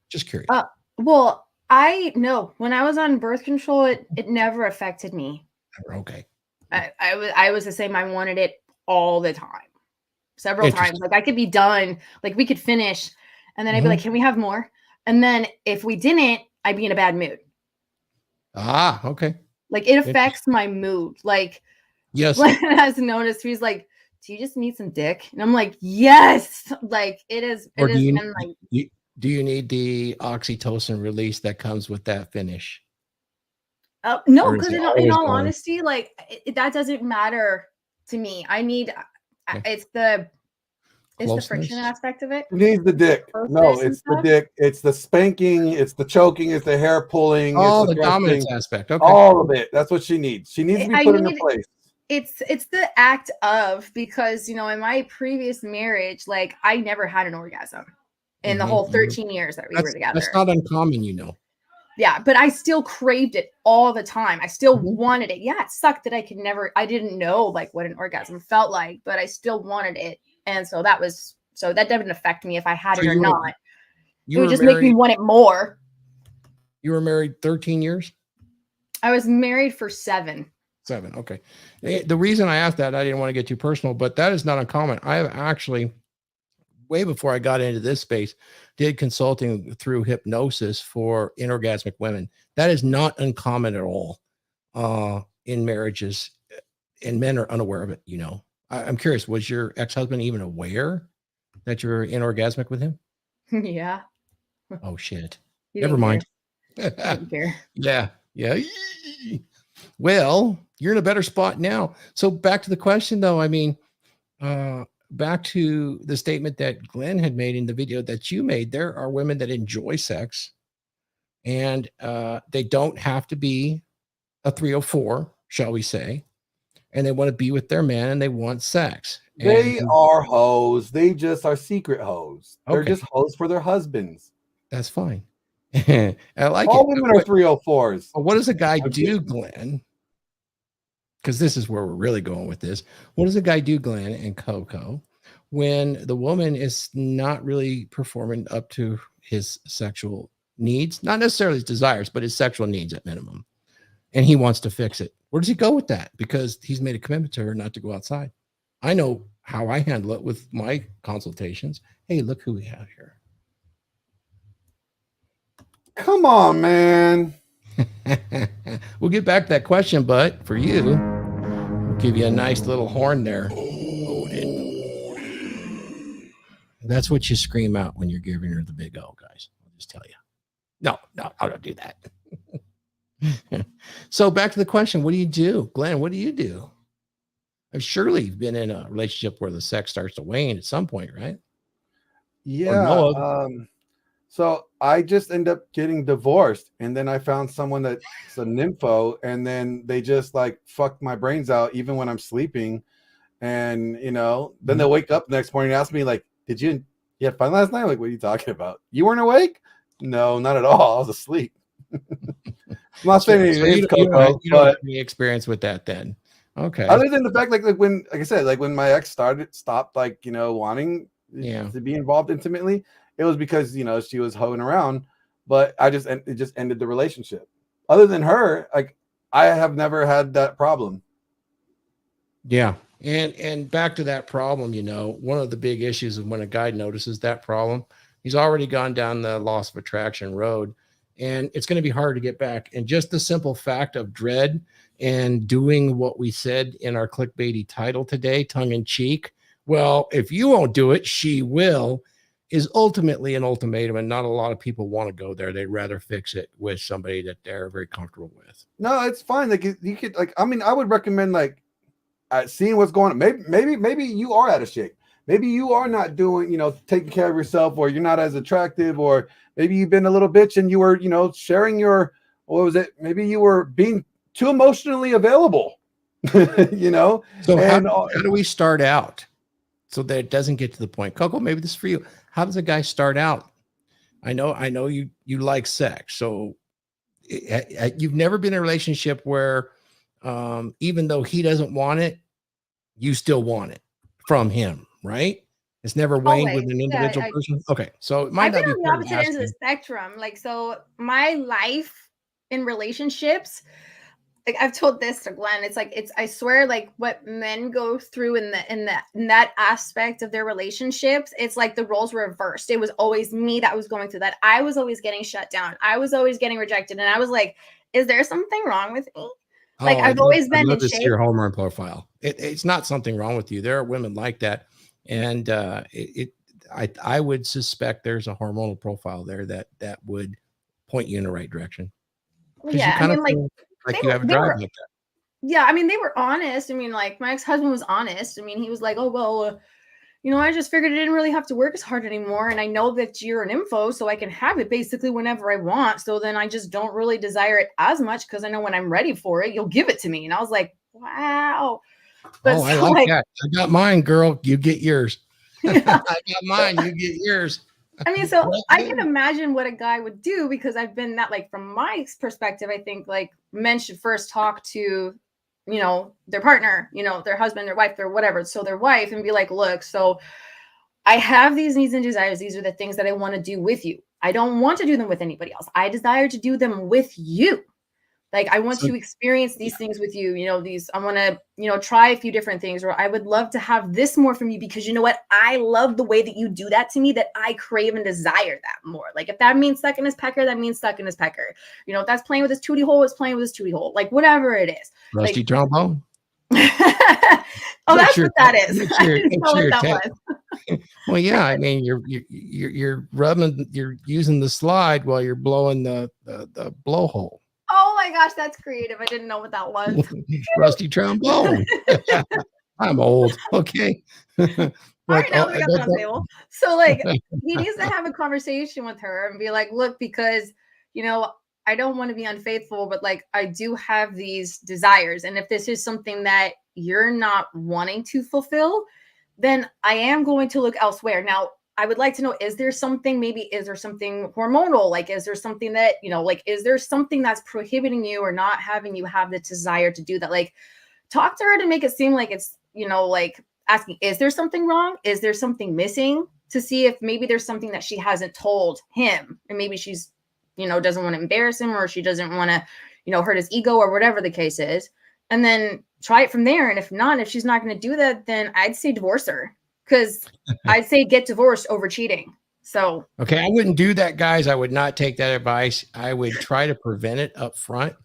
Just curious. Well, I know when I was on birth control, it never affected me. Okay. I was the same. I wanted it all the time, several times. Like I could be done, like we could finish, and then I'd be like, "Can we have more?" And then if we didn't, I'd be in a bad mood. Ah, okay. Like it affects my mood. Like yes, has noticed. He's like, "Do you just need some dick?" And I'm like, "Yes." Like it is. Or do you need the oxytocin release that comes with that finish? No, because in all honesty, like that doesn't matter to me. I need it's the friction aspect of it. It needs the dick. No, it's the dick. It's the spanking. It's the choking. It's the hair pulling. Oh, it's the dominance aspect. Okay. All of it. That's what she needs. She needs to be put in her place. It's the act of, because in my previous marriage, like I never had an orgasm in the whole 13 years that we were together. That's not uncommon, Yeah, but I still craved it all the time. I still wanted it. Yeah, it sucked that I didn't know like what an orgasm felt like, but I still wanted it. And so that was So that doesn't affect me if I had So it or you were- not. You It would were just make me married. want it more. You were married 13 years. I was married for 7. 7. Okay. The reason I asked that, I didn't want to get too personal, but that is not uncommon. I have actually, way before I got into this space, did consulting through hypnosis for inorgasmic women. That is not uncommon at all in marriages, and men are unaware of it. You know, I'm curious, was your ex-husband even aware that you're inorgasmic with him? Yeah. Oh, shit. He Never didn't mind. care. He didn't care. Yeah. Yeah. Well, you're in a better spot now. So back to the question though. I mean, back to the statement that Glenn had made in the video that you made. There are women that enjoy sex, and they don't have to be a 304, shall we say, and they want to be with their man and they want sex. They And are hoes. They just are secret hoes. They're okay, just hoes for their husbands. that's fine. I like All it. women are 304s. What does a guy I'm do, kidding. Glenn? Because this is where we're really going with this. What does a guy do, Glenn and Coco, when the woman is not really performing up to his sexual needs, not necessarily his desires, but his sexual needs at minimum, and he wants to fix it? Where does he go with that? Because he's made a commitment to her not to go outside. I know how I handle it with my consultations. Hey, look who we have here. Come on, man. We'll get back to that question, but for you, we'll give you a nice little horn there. Odin. That's what you scream out when you're giving her the big O, guys. I'll just tell you. No, I don't do that. So back to the question. What do you do? Glenn, what do you do? Surely you've been in a relationship where the sex starts to wane at some point, right? Yeah. So I just end up getting divorced, and then I found someone that's a nympho, and then they just like fucked my brains out even when I'm sleeping. And then they'll wake up the next morning and ask me, like, did you have fun last night? Like, what are you talking about? You weren't awake? No, not at all. I was asleep. I'm not saying any names, Coco, you don't but have any experience with that then. Okay. other than the fact, like like I said, like when my ex stopped like wanting to be involved intimately, it was because she was hoeing around, but it just ended the relationship. Other than her, like I have never had that problem. Yeah. And back to that problem, one of the big issues is when a guy notices that problem, he's already gone down the loss of attraction road, and it's going to be hard to get back. And just the simple fact of dread and doing what we said in our clickbaity title today, tongue in cheek, well, if you won't do it, she will, is ultimately an ultimatum. And not a lot of people want to go there. They'd rather fix it with somebody that they're very comfortable with. No, it's fine. Like you could, like, I mean, I would recommend like seeing what's going on. Maybe you are out of shape. Maybe you are not doing, taking care of yourself, or you're not as attractive, or maybe you've been a little bitch and you were, sharing your, what was it? Maybe you were being too emotionally available, So and how do we start out so that it doesn't get to the point? Coco, maybe this is for you. How does a guy start out? I know you like sex. So you've never been in a relationship where even though he doesn't want it, you still want it from him, right? It's never waned with an individual person. Okay, so it might I've not been be on the opposite ends of the spectrum. Like, so my life in relationships, like I've told this to Glenn, it's like I swear, like what men go through in that aspect of their relationships, it's like the roles were reversed. It was always me that was going through that. I was always getting shut down. I was always getting rejected, and I was like, is there something wrong with me? Like I've always been in shape. Your hormone profile. It's not something wrong with you. There are women like that, and I would suspect there's a hormonal profile there that would point you in the right direction. Yeah, I mean, like you have a drive like that. Yeah, I mean, they were honest. I mean, like my ex-husband was honest. I mean, he was like, "Oh well, I just figured I didn't really have to work as hard anymore, and I know that you're an info, so I can have it basically whenever I want. So then I just don't really desire it as much because I know when I'm ready for it, you'll give it to me." And I was like, "Wow." But I like that. I got mine, girl. You get yours. I got mine. You get yours. I mean, so I can imagine what a guy would do because I've been that, like, from my perspective, I think like men should first talk to, their partner, their husband, their wife, their whatever. So their wife, and be like, look, so I have these needs and desires. These are the things that I want to do with you. I don't want to do them with anybody else. I desire to do them with you. Like, I want So- to experience these things with you. You know, I want to, try a few different things, or I would love to have this more from you because you know what? I love the way that you do that to me, that I crave and desire that more. Like, if that means sucking his pecker, that means sucking his pecker. If that's playing with his tootie hole, it's playing with his tootie hole. Like, whatever it is. Rusty Like, trombone. oh, that's what that is. I didn't know what that was. Well, yeah, I mean, you're rubbing, you're using the slide while you're blowing the blowhole. Oh my gosh, that's creative. I didn't know what that was. Rusty trombone. I'm old. Okay. All right, now we got that on the table. So, like, he needs to have a conversation with her and be like, look, because, I don't want to be unfaithful, but like, I do have these desires. And if this is something that you're not wanting to fulfill, then I am going to look elsewhere. Now, I would like to know, is there something hormonal? Like, is there something that, is there something that's prohibiting you or not having you have the desire to do that? Like, talk to her to make it seem like it's, like asking, is there something wrong? Is there something missing? To see if maybe there's something that she hasn't told him, and maybe she's, doesn't want to embarrass him, or she doesn't want to, hurt his ego, or whatever the case is. And then try it from there. And if she's not going to do that, then I'd say divorce her. Because I'd say get divorced over cheating. So, okay, I wouldn't do that, guys. I would not take that advice. I would try to prevent it up front.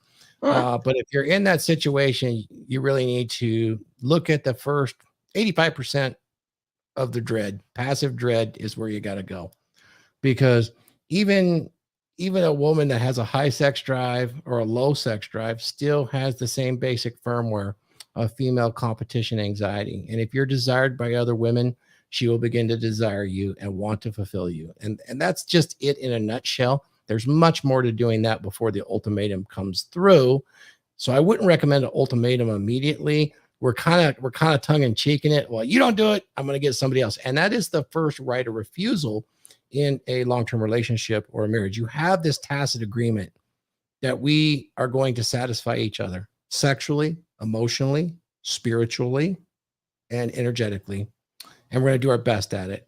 But if you're in that situation, you really need to look at the first 85% of the dread. Passive dread is where you got to go, because even a woman that has a high sex drive or a low sex drive still has the same basic firmware of female competition anxiety. And if you're desired by other women, she will begin to desire you and want to fulfill you. And that's just it in a nutshell. There's much more to doing that before the ultimatum comes through. So I wouldn't recommend an ultimatum immediately. We're kind of tongue in cheek in it. Well, you don't do it, I'm going to get somebody else. And that is the first right of refusal in a long-term relationship or a marriage. You have this tacit agreement that we are going to satisfy each other sexually, emotionally, spiritually, and energetically. And we're going to do our best at it.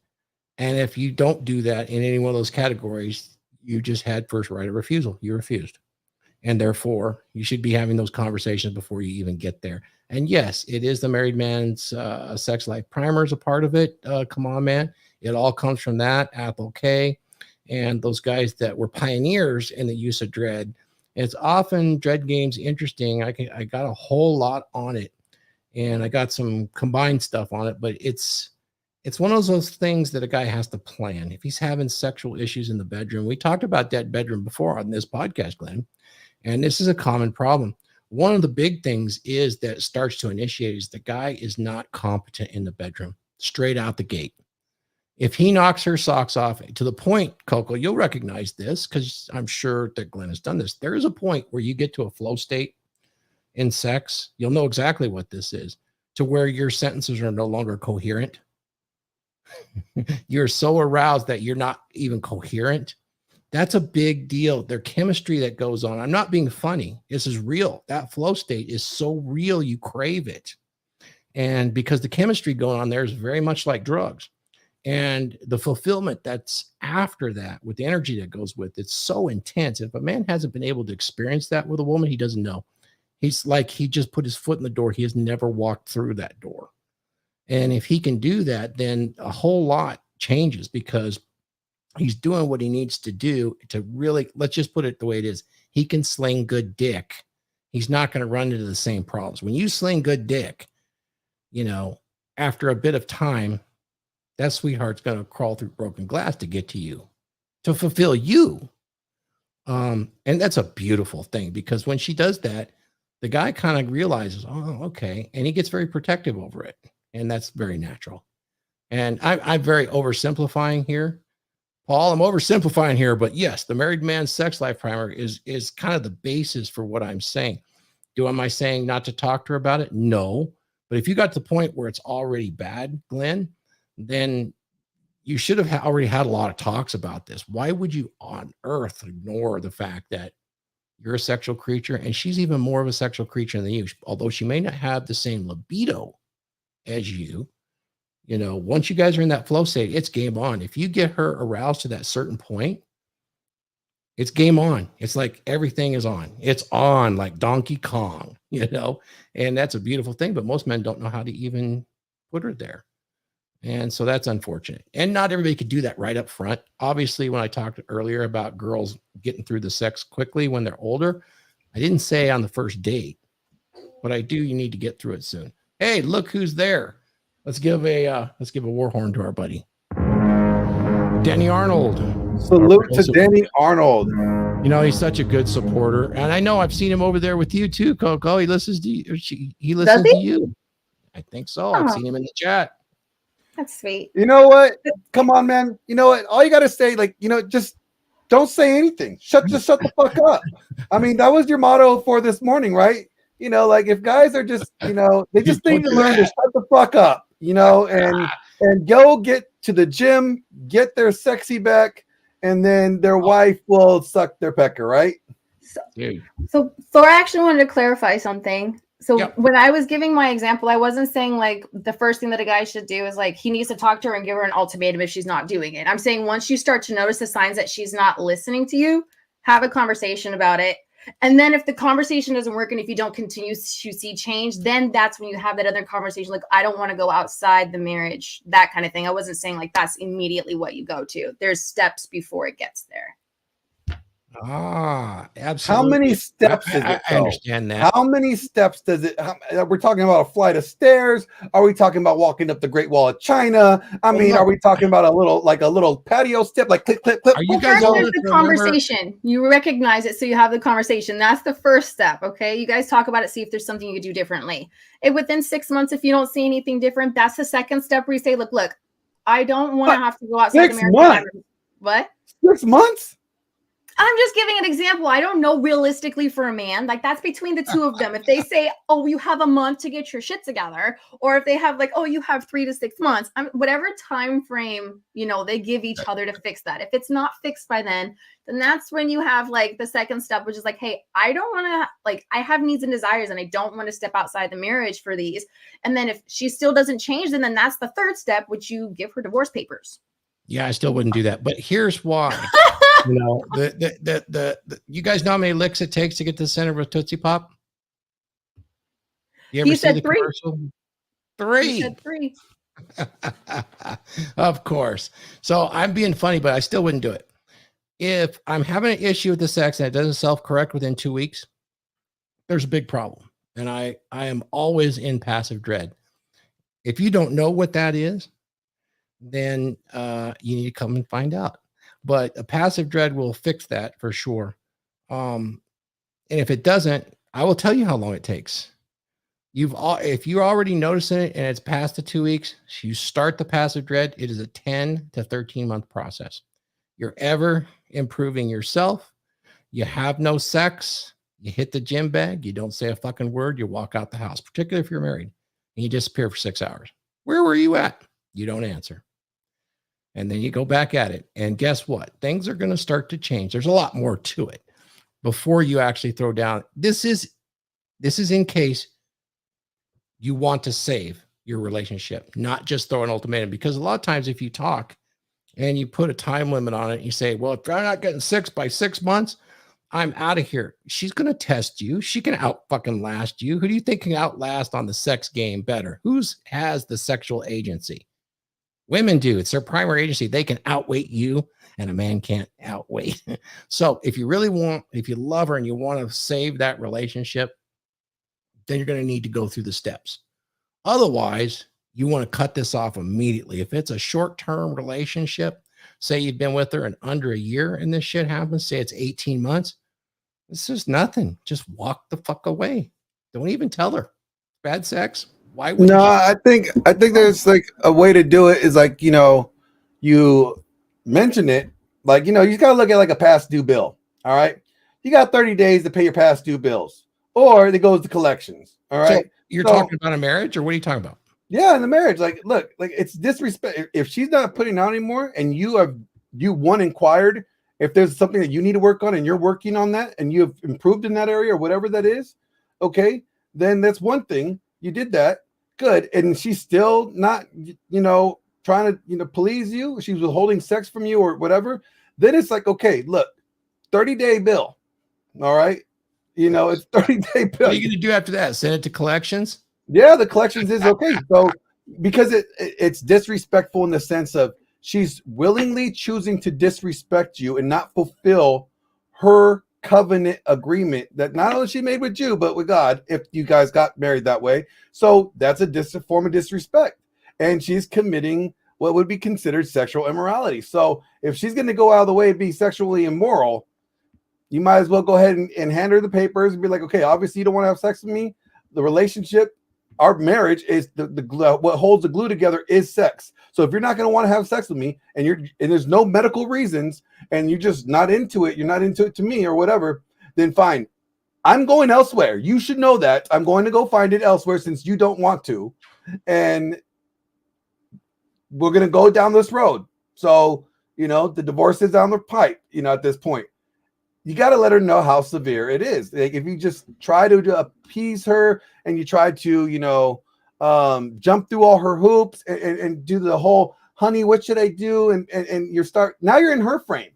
And if you don't do that in any one of those categories, you just had first right of refusal. You refused. And therefore, you should be having those conversations before you even get there. And yes, it is the married man's sex life primer is a part of it. Come on, man. It all comes from that, Athol K, and those guys that were pioneers in the use of dread. It's often dread games interesting. I got a whole lot on it, and I got some combined stuff on it, but it's one of those things that a guy has to plan. If he's having sexual issues in the bedroom, we talked about that bedroom before on this podcast, Glenn, and this is a common problem. One of the big things is that starts to initiate is the guy is not competent in the bedroom straight out the gate. If he knocks her socks off to the point, Coco, you'll recognize this because I'm sure that Glenn has done this. There is a point where you get to a flow state in sex. You'll know exactly what this is, to where your sentences are no longer coherent. You're so aroused that you're not even coherent. That's a big deal. Their chemistry that goes on. I'm not being funny. This is real. That flow state is so real, you crave it. And because the chemistry going on there is very much like drugs. And the fulfillment that's after that with the energy that goes with it's so intense. If a man hasn't been able to experience that with a woman, he doesn't know. He's like, he just put his foot in the door. He has never walked through that door. And if he can do that, then a whole lot changes because he's doing what he needs to do to really, let's just put it the way it is. He can sling good dick. He's not going to run into the same problems. When you sling good dick, after a bit of time, that sweetheart's going to crawl through broken glass to get to you, to fulfill you. And that's a beautiful thing because when she does that, the guy kind of realizes, oh, okay. And he gets very protective over it. And that's very natural. And I'm very oversimplifying here. Paul, I'm oversimplifying here, but yes, the married man's sex life primer is kind of the basis for what I'm saying. Am I saying not to talk to her about it? No. But if you got to the point where it's already bad, Glenn, then you should have already had a lot of talks about this. Why would you on earth ignore the fact that you're a sexual creature and she's even more of a sexual creature than you? Although she may not have the same libido as you, You know, once you guys are in that flow state, it's game on. If you get her aroused to that certain point, it's game on. It's like everything is on. It's on like Donkey Kong, you know, and that's a beautiful thing. But most men don't know how to even put her there. And so that's unfortunate. And not everybody could do that right up front. Obviously, when I talked earlier about girls getting through the sex quickly when they're older, I didn't say on the first date, but I do. You need to get through it soon. Hey, look who's there. Let's give a war horn to our buddy, Danny Arnold. Salute to Danny Arnold. You know, he's such a good supporter. And I know I've seen him over there with you too, Coco. He listens to you. He listens to you. I think so. I've seen him in the chat. That's sweet. You know what? Come on, man. You know what? All you got to say, like, you know, just don't say anything. Just shut the fuck up. I mean, that was your motto for this morning, right? You know, like if guys are just, you know, they just need to learn to shut the fuck up, you know, and go get to the gym, get their sexy back, and then their wife will suck their pecker, right? So Thor, I actually wanted to clarify something. So when I was giving my example, I wasn't saying like the first thing that a guy should do is like he needs to talk to her and give her an ultimatum if she's not doing it. I'm saying once you start to notice the signs that she's not listening to you, have a conversation about it. And then if the conversation doesn't work and if you don't continue to see change, then that's when you have that other conversation. Like, I don't want to go outside the marriage, that kind of thing. I wasn't saying like that's immediately what you go to. There's steps before it gets there. Ah, absolutely. How many steps is it? I understand that. How many steps does it? We're talking about a flight of stairs. Are we talking about walking up the Great Wall of China? I mean, are we talking about a little patio step, like click, click, click? Are you guys all the conversation? You recognize it, so you have the conversation. That's the first step. Okay, you guys talk about it. See if there's something you could do differently. And within 6 months, if you don't see anything different, that's the second step where you say, "Look, I don't want to have to go outside the marriage." What? 6 months? I'm just giving an example. I don't know realistically for a man. Like that's between the two of them. If they say, "Oh, you have a month to get your shit together," or if they have like, "Oh, you have 3 to 6 months," whatever time frame they give each other to fix that. If it's not fixed by then that's when you have like the second step, which is like, "Hey, I don't want to like I have needs and desires, and I don't want to step outside the marriage for these." And then if she still doesn't change, then that's the third step, which you give her divorce papers. Yeah, I still wouldn't do that. But here's why. You know, you guys know how many licks it takes to get to the center of a Tootsie Pop? You ever see the commercial? 3. He said 3. Of course. So I'm being funny, but I still wouldn't do it. If I'm having an issue with the sex and it doesn't self-correct within 2 weeks, there's a big problem. And I am always in passive dread. If you don't know what that is, then you need to come and find out. But a passive dread will fix that for sure. And if it doesn't, I will tell you how long it takes. If you're already noticing it and it's past the 2 weeks, you start the passive dread. It is a 10 to 13 month process. You're ever improving yourself. You have no sex. You hit the gym bag. You don't say a fucking word. You walk out the house, particularly if you're married, and you disappear for 6 hours. Where were you at? You don't answer. And then you go back at it. And guess what? Things are going to start to change. There's a lot more to it before you actually throw down. This is in case you want to save your relationship, not just throw an ultimatum. Because a lot of times if you talk and you put a time limit on it, you say, well, if I'm not getting 6 by 6 months, I'm out of here. She's going to test you. She can out fucking last you. Who do you think can outlast on the sex game better? Who's has the sexual agency? Women do. It's their primary agency. They can outweight you, and a man can't outweight. So if you love her and you want to save that relationship, then you're going to need to go through the steps. Otherwise, you want to cut this off immediately. If it's a short-term relationship, say you've been with her in under a year and this shit happens, say it's 18 months, this is nothing. Just walk the fuck away. Don't even tell her. Bad sex. Why would no, I think there's like a way to do it is like, you mention it, like, you got to look at like a past due bill. All right. You got 30 days to pay your past due bills, or it goes to collections. All right. So you're talking about a marriage, or what are you talking about? Yeah. In the marriage, like, look, like it's disrespect. If she's not putting out anymore and you inquired if there's something that you need to work on and you're working on that and you've improved in that area or whatever that is. Okay. Then that's one thing. You did that. good. And she's still not, trying to, please you. She's withholding sex from you or whatever. Then it's like, okay, look, 30-day bill. All right. It's 30-day bill. What are you going to do after that? Send it to collections? Yeah, the collections is okay. So because it's disrespectful in the sense of she's willingly choosing to disrespect you and not fulfill her covenant agreement that not only she made with you, but with God, if you guys got married that way. So that's a form of disrespect. And she's committing what would be considered sexual immorality. So if she's going to go out of the way and be sexually immoral, you might as well go ahead and hand her the papers and be like, okay, obviously you don't want to have sex with me. The relationship, our marriage is the what holds the glue together is sex. So if you're not going to want to have sex with me and there's no medical reasons and you're just not into it, you're not into it to me or whatever, then fine. I'm going elsewhere. You should know that. I'm going to go find it elsewhere since you don't want to. And we're going to go down this road. So, the divorce is down the pipe, at this point. You got to let her know how severe it is. Like if you just try to appease her and you try to, jump through all her hoops and do the whole, honey, what should I do? And now you're in her frame.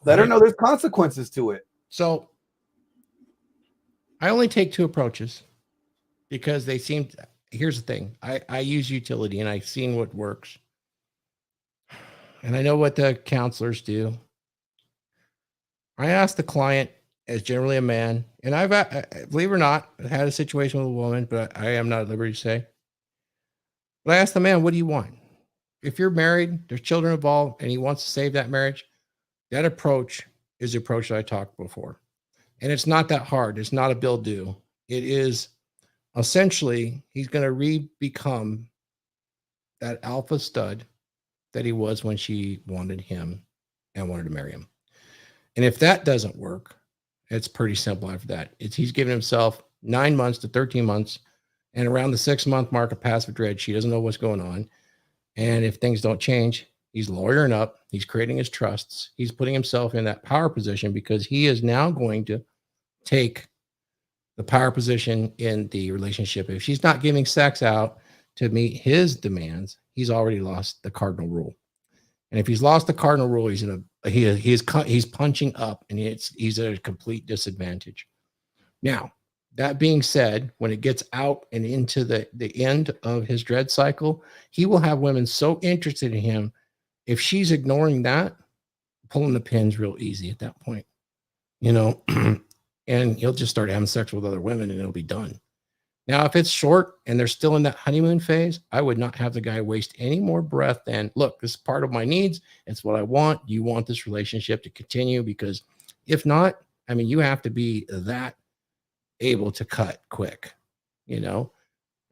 Let her know there's consequences to it. So I only take two approaches because they seem, here's the thing. I use utility and I've seen what works. And I know what the counselors do. I asked the client, as generally a man, and I've, believe it or not, had a situation with a woman, but I am not at liberty to say. But I asked the man, what do you want? If you're married, there's children involved, and he wants to save that marriage, that approach is the approach that I talked before. And it's not that hard. It's not a bill due. It is essentially, he's going to become that alpha stud that he was when she wanted him and wanted to marry him. And if that doesn't work, it's pretty simple after that. He's given himself 9 months to 13 months, and around the 6-month mark of passive dread, she doesn't know what's going on. And if things don't change, he's lawyering up. He's creating his trusts. He's putting himself in that power position because he is now going to take the power position in the relationship. If she's not giving sex out to meet his demands, he's already lost the cardinal rule. And if he's lost the cardinal rule, he's punching up, and he's at a complete disadvantage. Now, that being said, when it gets out and into the end of his dread cycle, he will have women so interested in him. If she's ignoring that, pulling the pins real easy at that point, and he'll just start having sex with other women and it'll be done. Now, if it's short and they're still in that honeymoon phase, I would not have the guy waste any more breath than, look, this is part of my needs. It's what I want. You want this relationship to continue, because if not, you have to be that able to cut quick, and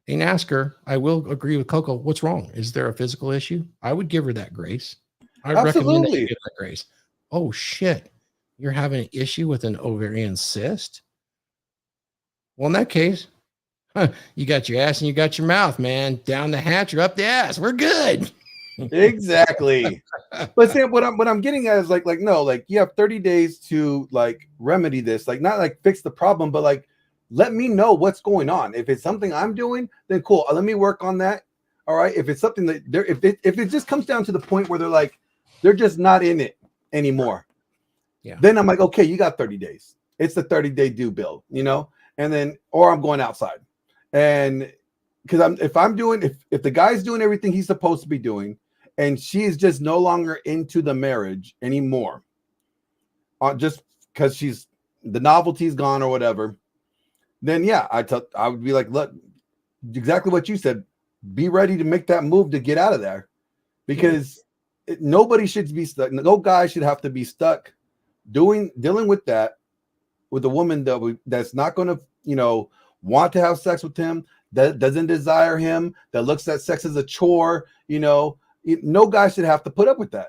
ask her. I will agree with Coco. What's wrong? Is there a physical issue? I would give her that grace. I recommend that you give that grace. Oh shit. You're having an issue with an ovarian cyst? Well, in that case, you got your ass and you got your mouth, man. Down the hatch or up the ass. We're good. Exactly. But Sam, what I'm getting at is like no, like you have 30 days to like remedy this, like not like fix the problem, but like let me know what's going on. If it's something I'm doing, then cool. Let me work on that. All right. If it's something that if it just comes down to the point where they're just not in it anymore. Yeah. Then I'm like, okay, you got 30 days. It's the 30-day due bill, and then, or I'm going outside. And because if the guy's doing everything he's supposed to be doing, and she is just no longer into the marriage anymore, just because the novelty's gone or whatever, then yeah, I would be like, look, exactly what you said. Be ready to make that move to get out of there, because nobody should be stuck. No guy should have to be stuck dealing with that with a woman that's not going to, want to have sex with him, that doesn't desire him, that looks at sex as a chore. No guy should have to put up with that.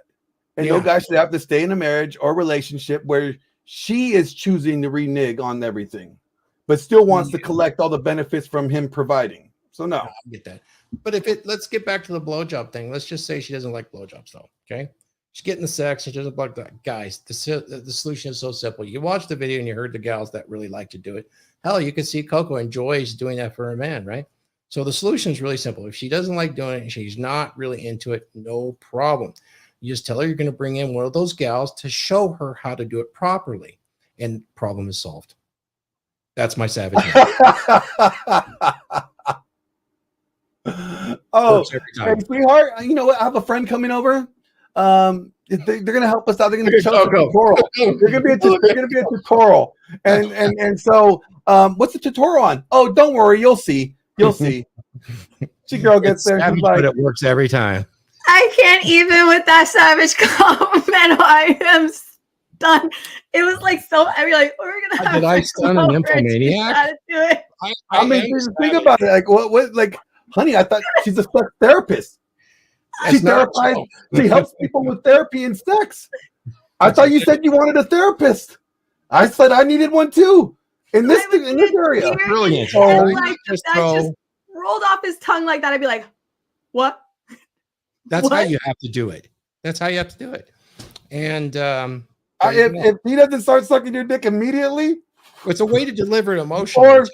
And no guy should have to stay in a marriage or relationship where she is choosing to renege on everything, but still wants to collect all the benefits from him providing. So no. I get that. But let's get back to the blowjob thing. Let's just say she doesn't like blowjobs though. Okay. She's getting the sex. She doesn't like that. Guys, the solution is so simple. You watched the video and you heard the gals that really like to do it. Hell, you can see Coco enjoys doing that for a man, right? So the solution is really simple. If she doesn't like doing it and she's not really into it, no problem. You just tell her you're going to bring in one of those gals to show her how to do it properly, and problem is solved. That's my savage. Oh, hey, sweetheart, you know what? I have a friend coming over. They're gonna help us out. They're gonna show us a tutorial. They're gonna be a tutorial. And so what's the tutorial on? Oh, don't worry, you'll see. You'll see. She girl gets there. Savage, she's like, but it works every time. I can't even with that savage comment. I am stunned. It was like so. I mean, like we're gonna have. Did I stun an infomaniac? How to do it? I mean, think about it. Like what? Like, honey, I thought she's a sex therapist. She therapies. She helps people with therapy and sex. I thought you said you wanted a therapist. I said I needed one too. In this area. Brilliant. So, like, just rolled off his tongue like that. I'd be like, what? That's how you have to do it. That's how you have to do it. And if he doesn't start sucking your dick immediately, it's a way to deliver it emotionally. Or if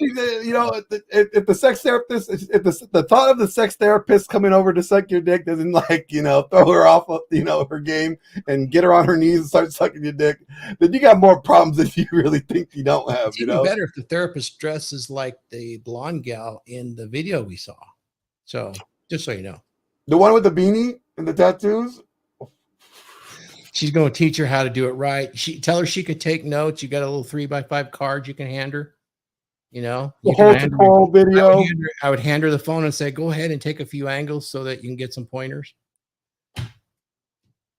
if the sex therapist, if the thought of the sex therapist coming over to suck your dick doesn't throw her off of her game and get her on her knees and start sucking your dick, then you got more problems than you really think you don't have. It's even better if the therapist dresses like the blonde gal in the video we saw. So just so you know, the one with the beanie and the tattoos. She's going to teach her how to do it right. Tell her she could take notes. You got a little 3x5 card you can hand her. The whole tutorial video. I would hand her the phone and say, "Go ahead and take a few angles so that you can get some pointers."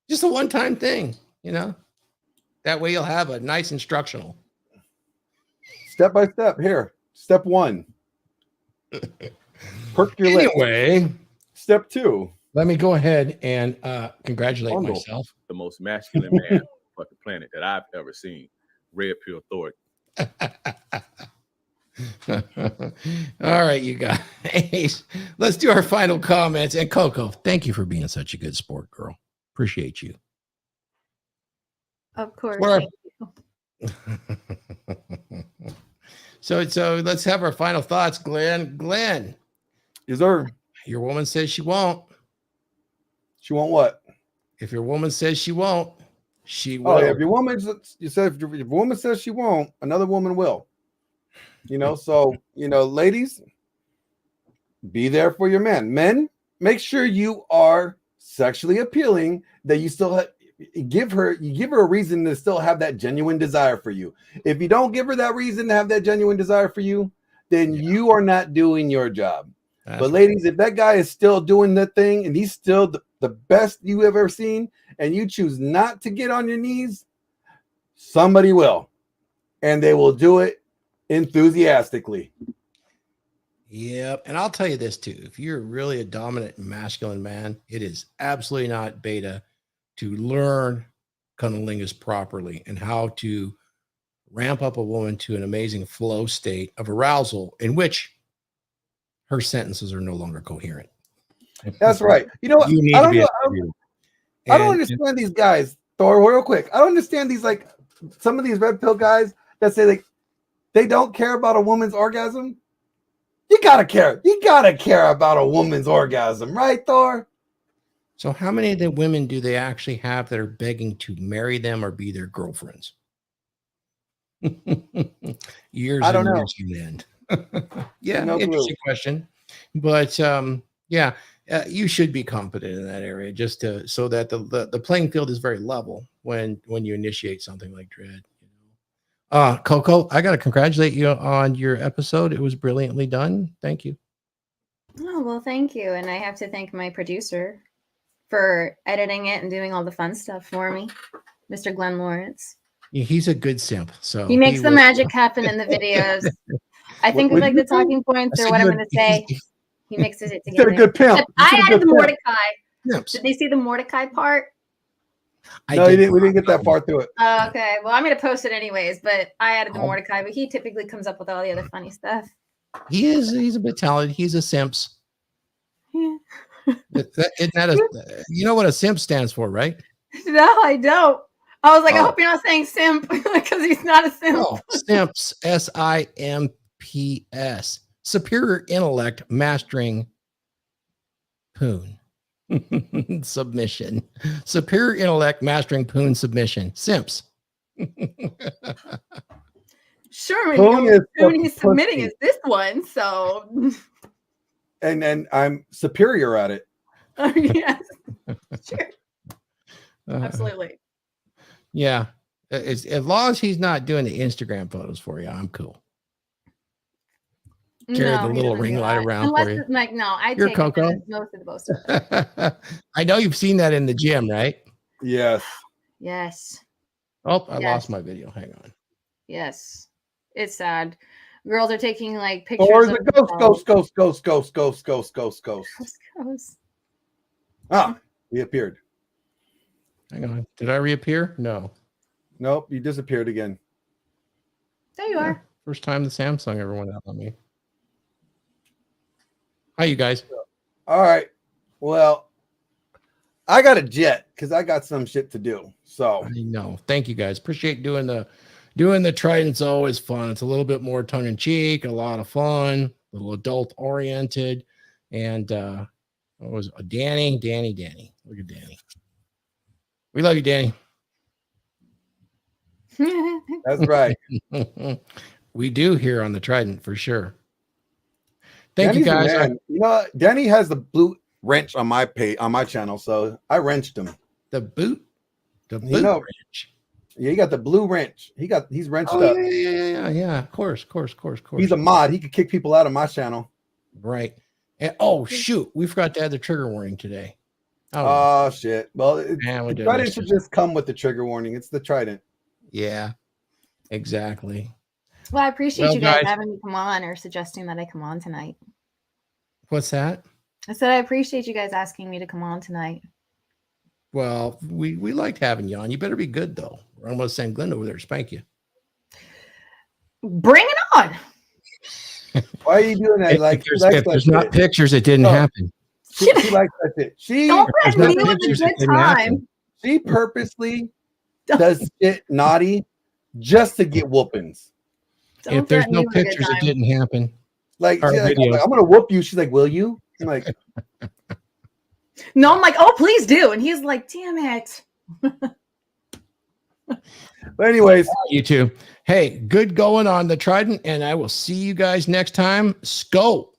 Just a one-time thing, That way you'll have a nice instructional. Step by step. Here, step 1. Perk your lips. Anyway, step 2. Let me go ahead and congratulate myself. The most masculine man on the fucking planet that I've ever seen. Red Pill Thor. All right, you guys. Let's do our final comments. And Coco, thank you for being such a good sport, girl. Appreciate you. Of course. So let's have our final thoughts, Glenn. Glenn. Is there? Your woman says she won't. She won't what? If your woman says she won't, she will. Oh, yeah, if your woman says she won't, another woman will. So ladies, be there for your man. Men, make sure you are sexually appealing, that you still give her a reason to still have that genuine desire for you. If you don't give her that reason to have that genuine desire for you, then you are not doing your job. But ladies, if that guy is still doing that thing and he's still the best you have ever seen, and you choose not to get on your knees, somebody will, and they will do it enthusiastically. Yep. And I'll tell you this too. If you're really a dominant masculine man, it is absolutely not beta to learn cunnilingus properly and how to ramp up a woman to an amazing flow state of arousal in which her sentences are no longer coherent. That's right. You know what? I don't understand these guys, Thor, real quick. I don't understand these, some of these red pill guys that say they don't care about a woman's orgasm. You gotta care. You gotta care about a woman's orgasm, right, Thor? So how many of the women do they actually have that are begging to marry them or be their girlfriends? Years I don't know. Years on end. Yeah, no interesting question. But you should be confident in that area, just so that the playing field is very level when you initiate something like Dread. Coco, I got to congratulate you on your episode. It was brilliantly done. Thank you. Oh, well, thank you. And I have to thank my producer for editing it and doing all the fun stuff for me, Mr. Glenn Lawrence. He's a good simp. So he makes the magic happen in the videos. I think of the talking points or what I'm going to say. He mixes it together. He's a good pimp. I added the Mordecai. Did they see the Mordecai part? No, we didn't get that far through it. Okay. Well, I'm going to post it anyways, but I added the Mordecai, but he typically comes up with all the other funny stuff. He's a bit talented. He's a simps. Yeah. Isn't that you know what a simp stands for, right? No, I don't. I was like, I hope you're not saying simp because he's not a simp. No, simps, SIMPS. superior intellect mastering poon submission. Superior intellect mastering poon submission. Simps. Sherman Poon knows is who fucking he's submitting pussy. is this one, so And I'm superior at it. yes, sure, Uh, absolutely. yeah. As long as he's not doing the Instagram photos for you, I'm cool. Carry the he little doesn't ring do light that. around Unless for you. it's like, no, I You're take it Coco. as most of the most of it. I know you've seen that in the gym, right? Yes. Yes, Oh, I Yes. lost my video. Hang on. yes, it's sad. Girls are taking like pictures Or is of it ghost? Ghost. Ah, he appeared. Hang on. Did I reappear? No. Nope, he disappeared again. There you Yeah, are. first time the Samsung ever went out on me. Hi, you guys. All right. Well, I got a jet because I got some shit to do. So I know. Thank you guys. Appreciate doing the Trident's always fun. It's a little bit more tongue in cheek, a lot of fun, a little adult oriented. And what was it? Danny. Look at Danny. We love you, Danny. that's right. We do here on the Trident for sure. Thank Danny's you the guys. man. You know, Danny has the blue wrench on my channel, so I wrenched him. The boot You wrench. Yeah, he got the blue wrench. He's wrenched Oh, up. yeah. Of course. He's a mod. He could kick people out of my channel. Right. And oh shoot, we forgot to add the trigger warning today. Oh shit. Well, the we did Trident miss should it. just come with the trigger warning. It's the Trident. Yeah, exactly. Well, I appreciate Well, you guys guys- having me come on or suggesting that I come on tonight. What's that? I said I appreciate you guys asking me to come on tonight. Well, we liked having you on. You better be good though. I'm gonna send Glenda over there to spank you. Bring it on. Why are you doing that? Like, if there's not pictures, it didn't Oh. happen. she likes that shit. Don't there's threaten not me with a pictures, it good didn't happen. time. She purposely does shit naughty just to get whoopings. Don't If there's threaten no me with a good pictures, it time. didn't happen. Like, Our she's like, videos. I'm gonna whoop you. She's like, will you? I'm like, No, I'm like, oh, please do. And he's like, damn it. but anyways, You too. Hey, good going on the Trident, and I will see you guys next time. Scope.